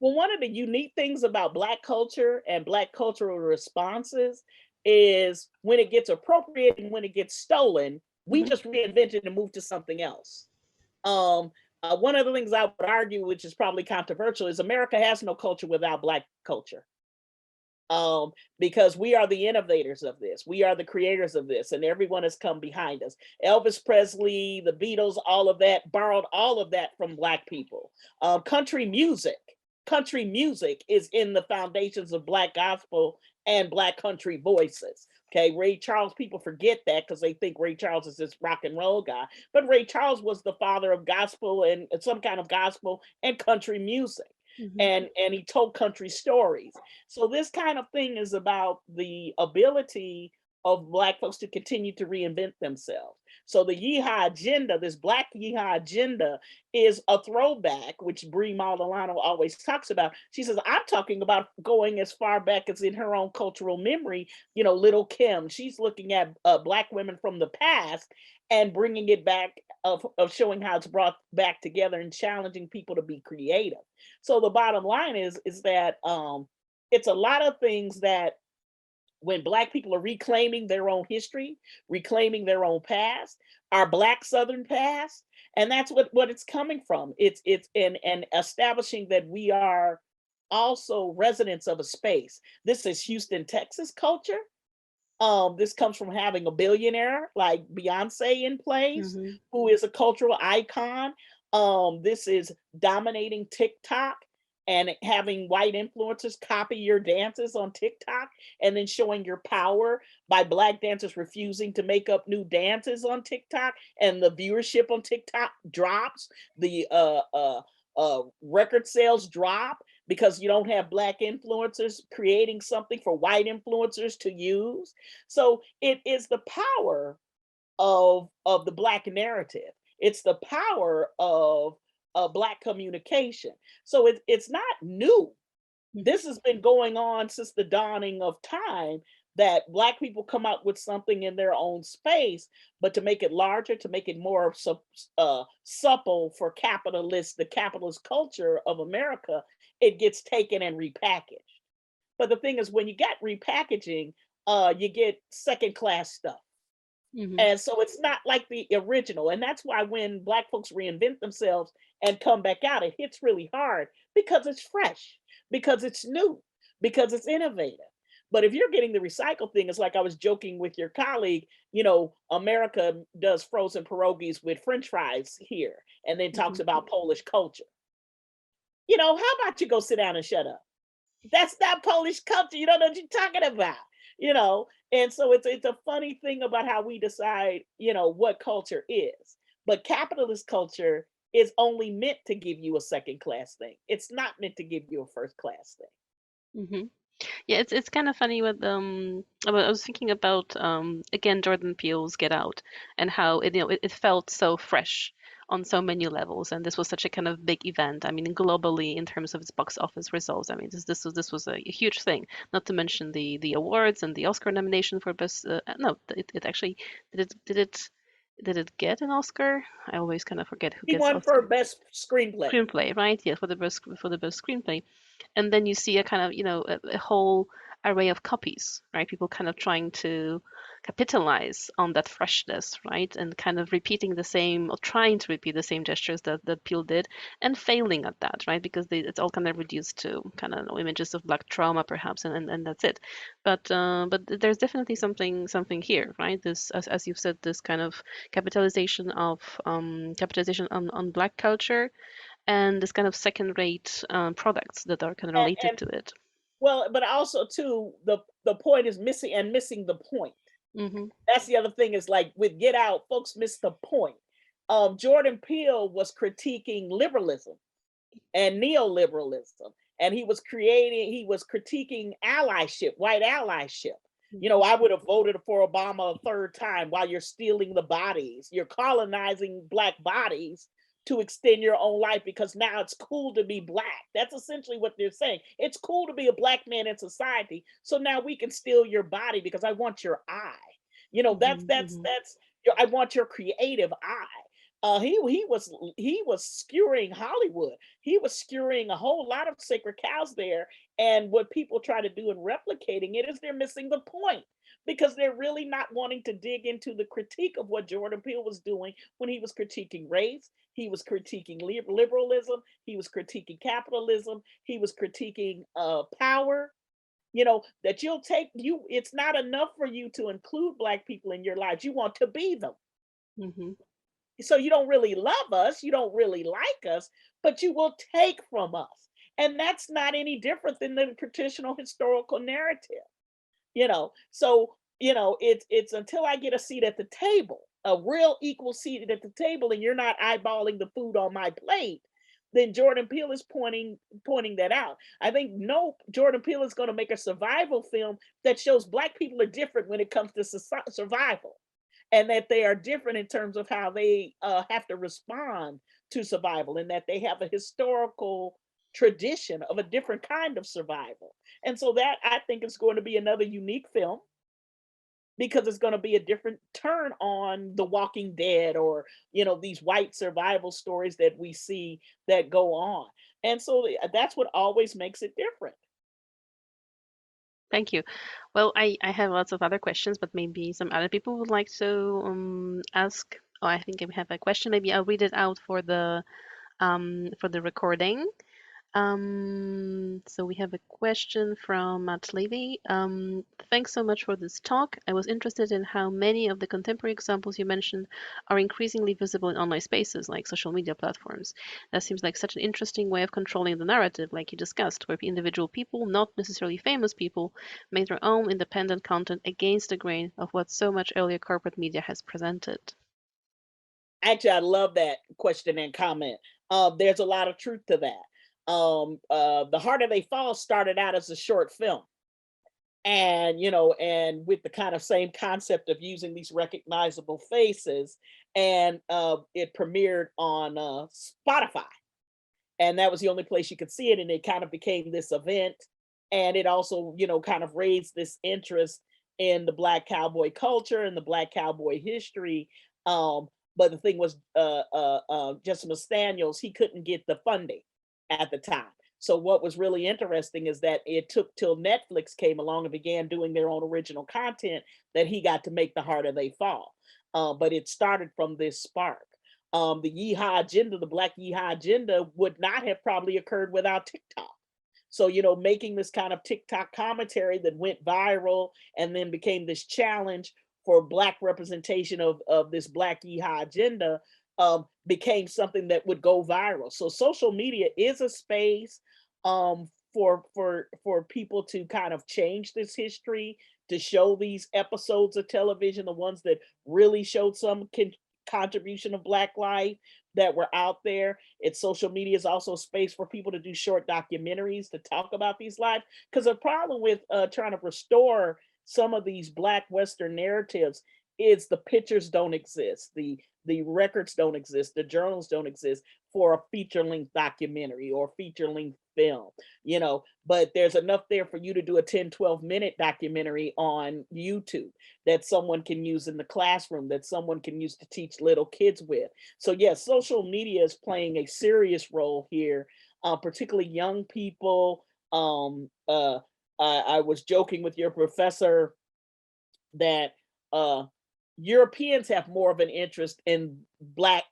well, one of the unique things about Black culture and Black cultural responses is when it gets appropriated and when it gets stolen, we Hmm. just reinvent it and move to something else. Um, one of the things I would argue, which is probably controversial, is America has no culture without Black culture. Because we are the innovators of this, we are the creators of this, and everyone has come behind us. Elvis Presley, the Beatles, all of that borrowed all of that from Black people. Country music is in the foundations of Black gospel and Black country voices. Okay, Ray Charles, people forget that because they think Ray Charles is this rock and roll guy, but Ray Charles was the father of gospel and some kind of gospel and country music. Hmm. And he told country stories. So this kind of thing is about the ability of Black folks to continue to reinvent themselves. So the Yeehaw agenda, this Black Yeehaw agenda, is a throwback, which Brie Maldonado always talks about. She says, I'm talking about going as far back as in her own cultural memory. Little Kim, she's looking at Black women from the past and bringing it back, of showing how it's brought back together and challenging people to be creative. So the bottom line is that it's a lot of things that when Black people are reclaiming their own history, reclaiming their own past, our Black Southern past, and that's what it's coming from. It's in establishing that we are also residents of a space. This is Houston, Texas culture. This comes from having a billionaire like Beyonce in place, Hmm. who is a cultural icon. This is dominating TikTok and having white influencers copy your dances on TikTok and then showing your power by black dancers refusing to make up new dances on TikTok, and the viewership on TikTok drops, the record sales drop because you don't have black influencers creating something for white influencers to use. So it is the power of the black narrative. It's the power of black communication. So it's not new. This has been going on since the dawning of time, that black people come up with something in their own space, but to make it larger, to make it more supple for the capitalist culture of America, it gets taken and repackaged. But the thing is, when you get repackaging, you get second class stuff. Hmm. And so it's not like the original. And that's why when black folks reinvent themselves and come back out, it hits really hard because it's fresh, because it's new, because it's innovative. But if you're getting the recycled thing, it's like I was joking with your colleague, America does frozen pierogies with French fries here and then talks Hmm. about Polish culture. How about you go sit down and shut up? That's not Polish culture. You don't know what you're talking about, you know. And so it's a funny thing about how we decide, what culture is. But capitalist culture is only meant to give you a second class thing. It's not meant to give you a first class thing. Hmm. Yeah, it's kind of funny with I was thinking about again Jordan Peele's Get Out and how it felt so fresh on so many levels, and this was such a kind of big event. I mean, globally in terms of its box office results. I mean, this was a huge thing. Not to mention the awards and the Oscar nomination for best. No, it actually did it get an Oscar? I always kind of forget who He gets won for Oscar. best screenplay. Screenplay, right? Yeah, for the best screenplay. And then you see a kind of a whole array of copies, right? People kind of trying to capitalize on that freshness, right? And kind of repeating the same or trying to repeat the same gestures that Peel did and failing at that, right? Because it's all kind of reduced to kind of images of black trauma perhaps, and that's it. But there's definitely something here, right? This, as you've said, this kind of capitalization on black culture and this kind of second-rate products that are kind of And, related and to it. well, but also too, the point is missing, and missing the point. Hmm. That's the other thing, is like with Get Out, folks miss the point. Jordan Peele was critiquing liberalism and neoliberalism, and he was critiquing allyship, white allyship. Hmm. I would have voted for Obama a third time while you're stealing the bodies. You're colonizing black bodies to extend your own life because now it's cool to be black. That's essentially what they're saying. It's cool to be a black man in society. So now we can steal your body because I want your eye. That's Hmm. Hmm. I want your creative eye. He was skewering Hollywood. He was skewering a whole lot of sacred cows there. And what people try to do in replicating it is they're missing the point, because they're really not wanting to dig into the critique of what Jordan Peele was doing when he was critiquing race. He was critiquing liberalism. He was critiquing capitalism. He was critiquing power. That you'll take you. It's not enough for you to include black people in your lives. You want to be them. Hmm. So you don't really love us, you don't really like us, but you will take from us. And that's not any different than the traditional historical narrative. So it's until I get a seat at the table, a real equal seat at the table, and you're not eyeballing the food on my plate, then Jordan Peele is pointing that out. I think no, Jordan Peele is going to make a survival film that shows black people are different when it comes to survival, and that they are different in terms of how they have to respond to survival, and that they have a historical tradition of a different kind of survival. And so that, I think, is going to be another unique film, because it's going to be a different turn on The Walking Dead, or these white survival stories that we see that go on. And so that's what always makes it different. Thank you. Well, I have lots of other questions, but maybe some other people would like to ask. Oh, I think we have a question. Maybe I'll read it out for the recording. So we have a question from Matt Levy. Thanks so much for this talk. I was interested in how many of the contemporary examples you mentioned are increasingly visible in online spaces like social media platforms. That seems like such an interesting way of controlling the narrative, like you discussed, where individual people, not necessarily famous people, make their own independent content against the grain of what so much earlier corporate media has presented. Actually, I love that question and comment. There's a lot of truth to that. The Harder They Fall started out as a short film, and and with the kind of same concept of using these recognizable faces, and it premiered on Spotify, and that was the only place you could see it, and it kind of became this event, and it also kind of raised this interest in the Black cowboy culture and the Black cowboy history. But the thing was, Justin Daniels, he couldn't get the funding at the time. So what was really interesting is that it took till Netflix came along and began doing their own original content that he got to make The Harder They Fall. But it started from this spark. The Yeehaw agenda, the Black Yeehaw agenda, would not have probably occurred without TikTok. So, making this kind of TikTok commentary that went viral and then became this challenge for Black representation of this Black Yeehaw agenda, became something that would go viral. So social media is a space for people to kind of change this history, to show these episodes of television, the ones that really showed some contribution of Black life that were out there. It's social media is also a space for people to do short documentaries to talk about these lives. Because the problem with trying to restore some of these Black Western narratives is the pictures don't exist, the records don't exist, the journals don't exist for a feature-length documentary or feature-length film, but there's enough there for you to do a 10-12 minute documentary on YouTube that someone can use in the classroom, that someone can use to teach little kids with. So yes, social media is playing a serious role here, particularly young people. I was joking with your professor that Europeans have more of an interest in Black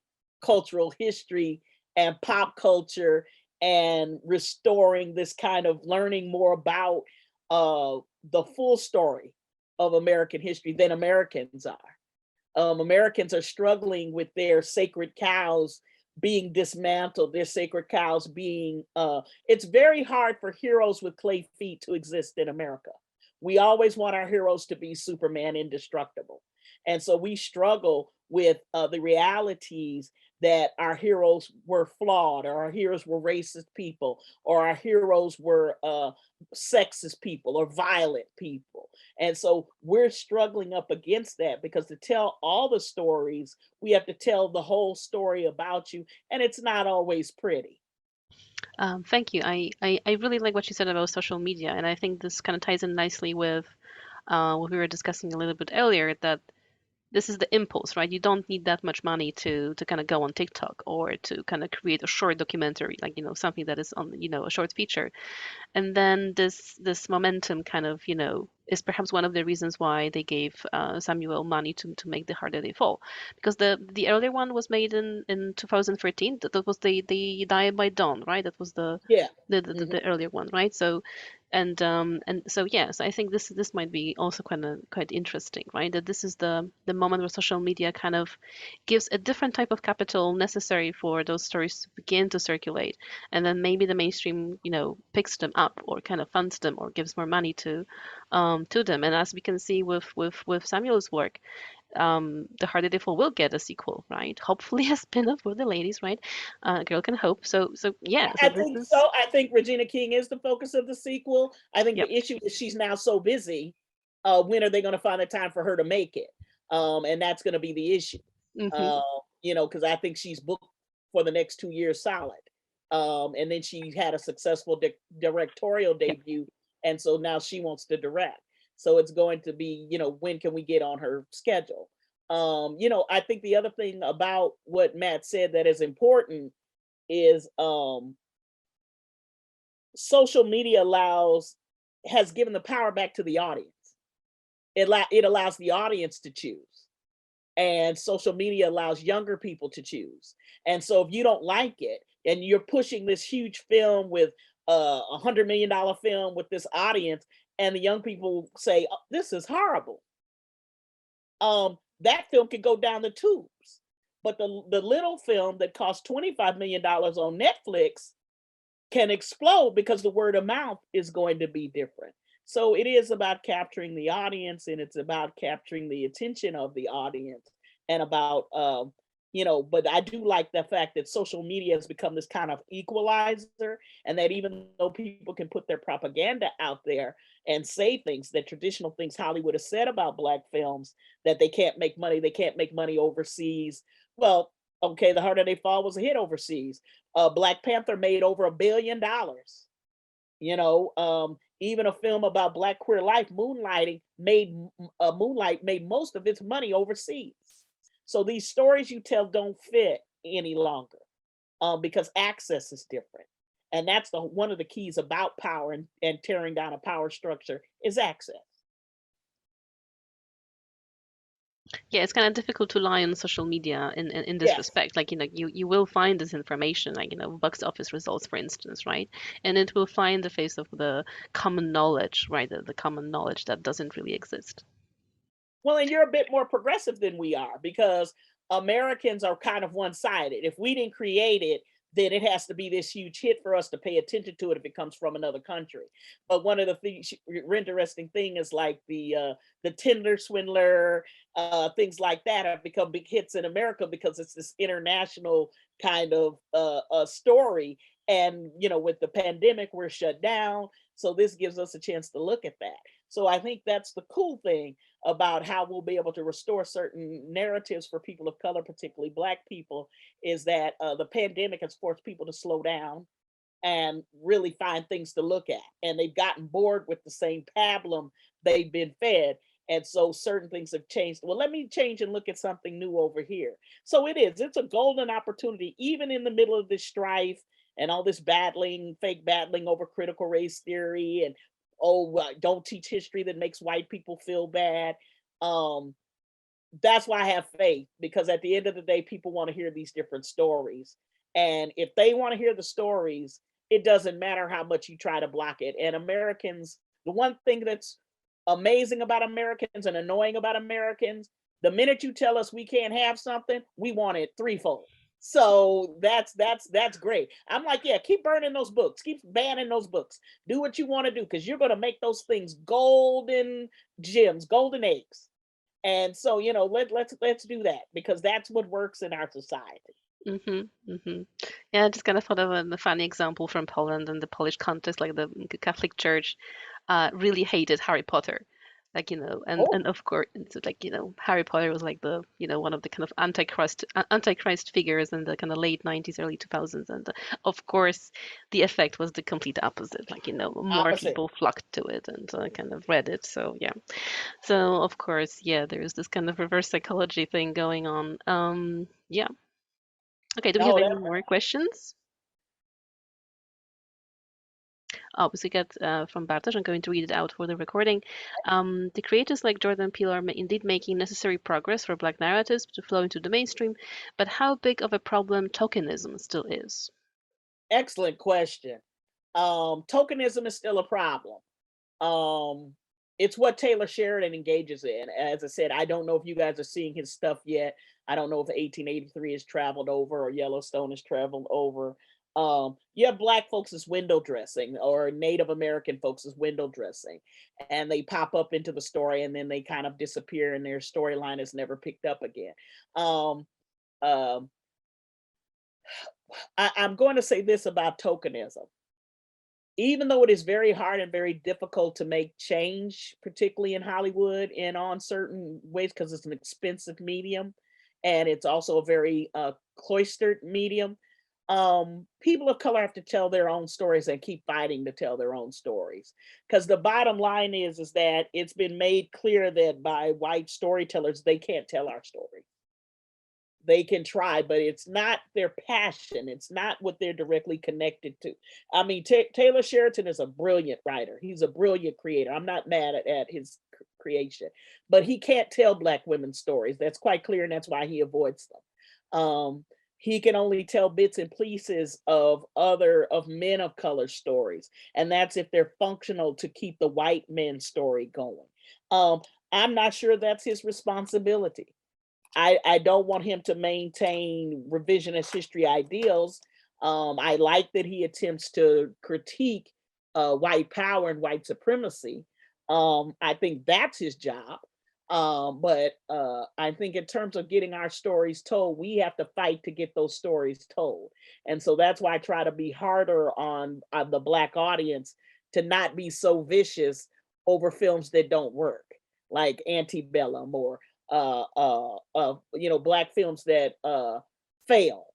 cultural history and pop culture and restoring this kind of learning more about the full story of American history than Americans are. Americans are struggling with their sacred cows being dismantled, their sacred cows being, it's very hard for heroes with clay feet to exist in America. We always want our heroes to be Superman indestructible. And so we struggle with the realities that our heroes were flawed, or our heroes were racist people, or our heroes were sexist people or violent people. And so we're struggling up against that, because to tell all the stories, we have to tell the whole story about you, and it's not always pretty. Thank you. I really like what you said about social media, and I think this kind of ties in nicely with what we were discussing a little bit earlier, that this is the impulse, right? You don't need that much money to kind of go on TikTok or to kind of create a short documentary, like, something that is on, a short feature. And then this momentum kind of, is perhaps one of the reasons why they gave Samuel money to make The Harder They Fall, because the earlier one was made in 2013. That was the Die by Dawn, right? That was Yeah. the earlier one, right? So, and so yes, I think this might be also quite interesting, right? That this is the moment where social media kind of gives a different type of capital necessary for those stories to begin to circulate, and then maybe the mainstream, picks them up or kind of funds them or gives more money to them. And as we can see with Samuel's work, The Harder They Fall will get a sequel, right? Hopefully a spin-off for the ladies, right? Girl can hope. So yeah. So I this think is so. I think Regina King is the focus of the sequel. I think yep. the issue is she's now so busy. When are they going to find the time for her to make it? And that's going to be the issue. Hmm. Uh, because I think she's booked for the next 2 years solid. And then she had a successful directorial Yep. debut, and so now she wants to direct. So it's going to be, when can we get on her schedule? I think the other thing about what Matt said that is important is social media has given the power back to the audience. It allows the audience to choose. and social media allows younger people to choose. And so if you don't like it and you're pushing this huge film with $100 million film with this audience, and the young people say, "Oh, this is horrible," that film could go down the tubes. But the little film that costs $25 million on Netflix can explode because the word of mouth is going to be different. So it is about capturing the audience, and it's about capturing the attention of the audience, and about but I do like the fact that social media has become this kind of equalizer, and that even though people can put their propaganda out there and say things that traditional things Hollywood has said about black films, that they can't make money overseas. Well, okay, The Harder They Fall was a hit overseas. Black Panther made over $1 billion. Even a film about Black queer life, Moonlight made most of its money overseas. So these stories you tell don't fit any longer, because access is different, and that's the one of the keys about power, and tearing down a power structure is access. Yeah, it's kind of difficult to lie on social media in this Yes. respect. Like, you will find this information, like, box office results, for instance, right? And it will find the face of the common knowledge, right? The common knowledge that doesn't really exist. Well, and you're a bit more progressive than we are, because Americans are kind of one-sided. If we didn't create it, then it has to be this huge hit for us to pay attention to it if it comes from another country. But one of the things, interesting thing is like the Tinder swindler, things like that have become big hits in America because it's this international kind of story. And with the pandemic, we're shut down, so this gives us a chance to look at that. So I think that's the cool thing about how we'll be able to restore certain narratives for people of color, particularly Black people, is that the pandemic has forced people to slow down and really find things to look at. And they've gotten bored with the same pablum they've been fed. And so certain things have changed. Well, let me change and look at something new over here. So it's a golden opportunity, even in the middle of this strife and all this fake battling over critical race theory, and don't teach history that makes white people feel bad. Um, that's why I have faith, because at the end of the day, people want to hear these different stories. And if they want to hear the stories, it doesn't matter how much you try to block it. And Americans, the one thing that's amazing about Americans and annoying about Americans, the minute you tell us we can't have something, we want it threefold. So that's great. I'm like, yeah, keep burning those books, keep banning those books. Do what you want to do, because you're going to make those things golden gems, golden eggs. And so, let's do that, because that's what works in our society. Yeah, I just kind of thought of a funny example from Poland and the Polish context, like the Catholic Church really hated Harry Potter. Like, and Oh, of course, it's like, Harry Potter was like the, one of the kind of antichrist figures in the kind of late 90s, early 2000s. And of course, the effect was the complete opposite. Like, more opposite. people flocked to it and kind of read it. So, yeah. So, of course, yeah, there's this kind of reverse psychology thing going on. Yeah. Okay, do we have No, any more questions? Oh, so we got from Bartosz. I'm going to read it out for the recording. The creators like Jordan Peele are indeed making necessary progress for Black narratives to flow into the mainstream, but how big of a problem tokenism still is? excellent question. Tokenism is still a problem. Um, it's what Taylor Sheridan engages in. As I said, I don't know if you guys are seeing his stuff yet. I don't know if 1883 has traveled over or Yellowstone has traveled over. You have Black folks as window dressing, or Native American folks as window dressing, and they pop up into the story and then they kind of disappear, and their storyline is never picked up again. Um, um, I'm going to say this about tokenism: even though it is very hard and very difficult to make change, particularly in Hollywood and on certain ways, because it's an expensive medium, and it's also a very cloistered medium. People of color have to tell their own stories and keep fighting to tell their own stories. Because the bottom line is that it's been made clear that by white storytellers, they can't tell our story. They can try, but it's not their passion. It's not what they're directly connected to. I mean, Taylor Sheridan is a brilliant writer. He's a brilliant creator. I'm not mad at his creation. But he can't tell Black women's stories. That's quite clear, and that's why he avoids them. He can only tell bits and pieces of men of color stories, and that's if they're functional to keep the white men story going. Um, I'm not sure that's his responsibility. I don't want him to maintain revisionist history ideals. I like that he attempts to critique white power and white supremacy. I think that's his job. But I think in terms of getting our stories told, we have to fight to get those stories told. And so that's why I try to be harder on the Black audience to not be so vicious over films that don't work, like Antebellum or Black films that fail,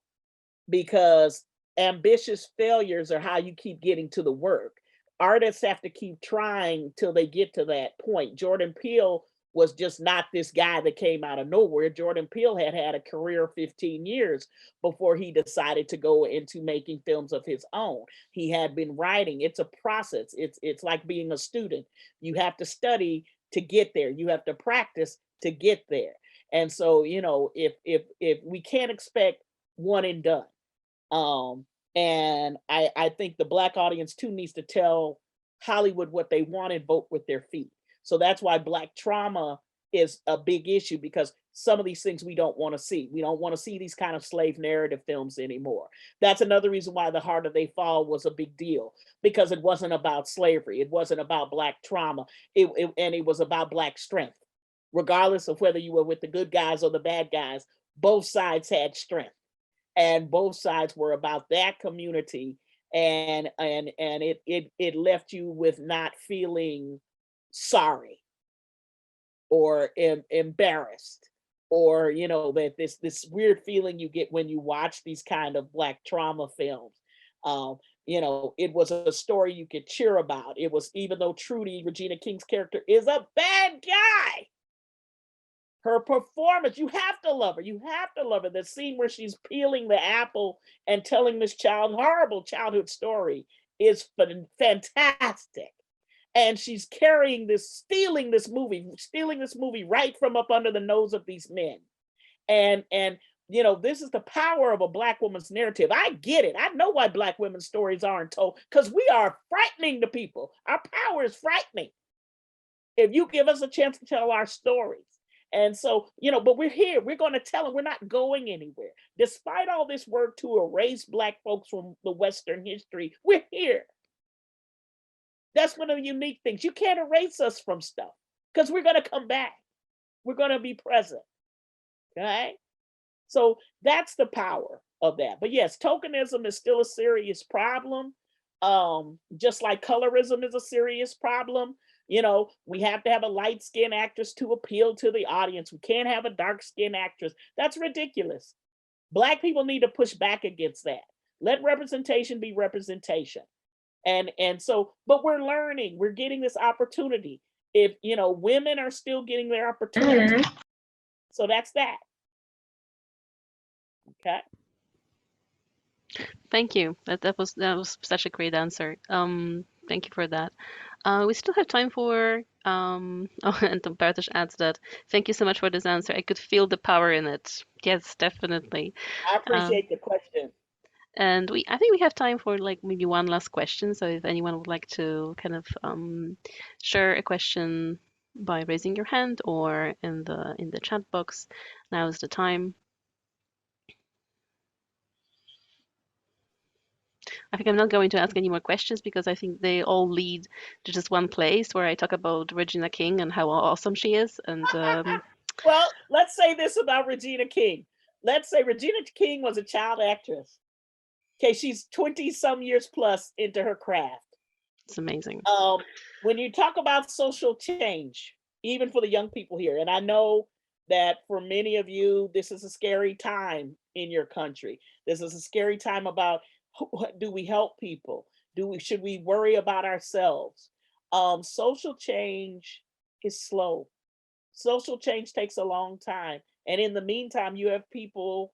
because ambitious failures are how you keep getting to the work. Artists have to keep trying till they get to that point. Jordan Peele was just not this guy that came out of nowhere. Jordan Peele had had a career of 15 years before he decided to go into making films of his own. He had been writing. It's a process. It's like being a student. You have to study to get there. You have to practice to get there. And so, if we can't expect one and done. And I think the Black audience too needs to tell Hollywood what they want and vote with their feet. So that's why Black trauma is a big issue, because some of these things we don't want to see. We don't want to see these kind of slave narrative films anymore. That's another reason why The Harder They Fall was a big deal, because it wasn't about slavery. It wasn't about Black trauma. And it was about Black strength. Regardless of whether you were with the good guys or the bad guys, both sides had strength, and both sides were about that community, and it left you with not feeling sorry or embarrassed, or that this weird feeling you get when you watch these kind of Black trauma films. It was a story you could cheer about. It was, even though Trudy, Regina King's character, is a bad guy, her performance, you have to love her. You have to love her. The scene where she's peeling the apple and telling this horrible childhood story is fantastic. And she's stealing this movie right from up under the nose of these men. And this is the power of a Black woman's narrative. I get it. I know why Black women's stories aren't told, because we are frightening to people. Our power is frightening if you give us a chance to tell our stories. And so, but we're here. We're going to tell them. We're not going anywhere. Despite all this work to erase Black folks from the Western history, we're here. That's one of the unique things. You can't erase us from stuff, because we're going to come back. We're going to be present. Okay? So that's the power of that. But yes, tokenism is still a serious problem. Just like colorism is a serious problem. We have to have a light-skinned actress to appeal to the audience. We can't have a dark-skinned actress. That's ridiculous. Black people need to push back against that. Let representation be representation. And so, but we're learning. We're getting this opportunity. If women are still getting their opportunity. Mm-hmm. So that's that. Okay. Thank you. That was such a great answer. Thank you for that. We still have time for and Bartosz adds that, thank you so much for this answer. I could feel the power in it. Yes, definitely. I appreciate the question. And I think we have time for like maybe one last question. So if anyone would like to kind of share a question by raising your hand or in the chat box, now is the time. I think I'm not going to ask any more questions, because I think they all lead to just one place where I talk about Regina King and how awesome she is. And well, let's say this about Regina King. Let's say Regina King was a child actress. Okay, she's 20 some years plus into her craft. It's amazing. When you talk about social change, even for the young people here, and I know that for many of you, this is a scary time in your country. This is a scary time about, do we help people? Should we worry about ourselves? Social change is slow. Social change takes a long time. And in the meantime, you have people,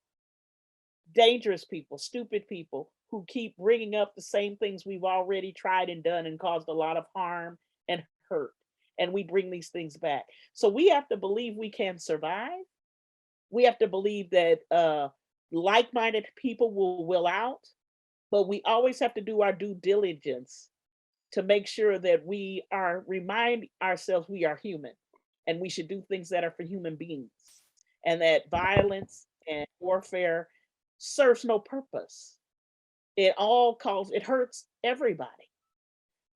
dangerous people, stupid people, who keep bringing up the same things we've already tried and done and caused a lot of harm and hurt. and we bring these things back. So we have to believe we can survive. We have to believe that like-minded people will out, but we always have to do our due diligence to make sure that we are remind ourselves we are human and we should do things that are for human beings, and that violence and warfare serves no purpose. It hurts everybody.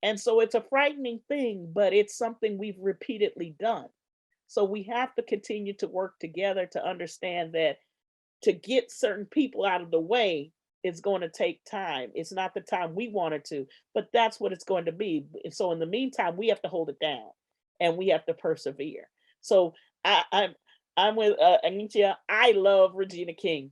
And so it's a frightening thing, but it's something we've repeatedly done. So we have to continue to work together to understand that to get certain people out of the way is going to take time. It's not the time we wanted to, but that's what it's going to be. And so in the meantime, we have to hold it down and we have to persevere. So I'm with Anita. I love Regina King,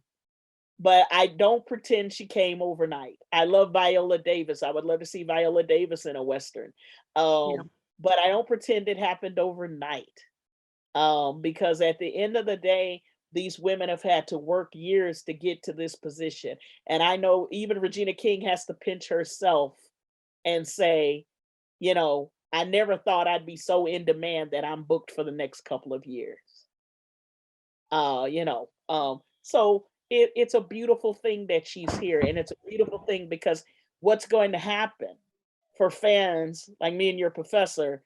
but I don't pretend she came overnight. I love Viola Davis. I would love to see Viola Davis in a Western. Yeah. But I don't pretend it happened overnight. Because at the end of the day, these women have had to work years to get to this position. And I know even Regina King has to pinch herself and say, I never thought I'd be so in demand that I'm booked for the next couple of years. So it's a beautiful thing that she's here. And it's a beautiful thing because what's going to happen for fans like me and your professor,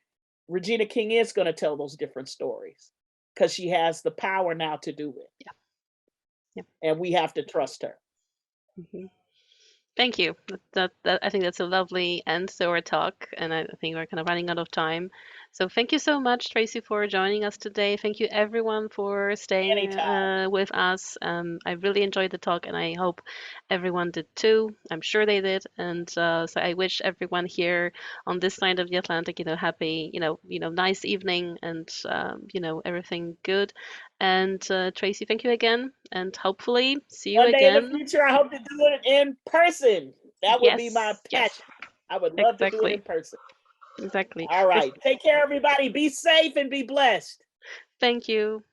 Regina King is going to tell those different stories because she has the power now to do it. Yeah. Yeah. And we have to trust her. Mhm. Thank you. I think that's a lovely end to our talk, and I think we're kind of running out of time. So thank you so much, Tracy, for joining us today. Thank you, everyone, for staying Anytime. with us. I really enjoyed the talk, and I hope everyone did too. I'm sure they did, and so I wish everyone here on this side of the Atlantic, happy, nice evening, and everything good. And Tracy, thank you again, and hopefully see you One day in the again. future, I hope to do it in person. That would be my Yes, yes, passion. I would love to do it in exactly, person. exactly. All right. Take care, everybody. Be safe and be blessed. Thank you.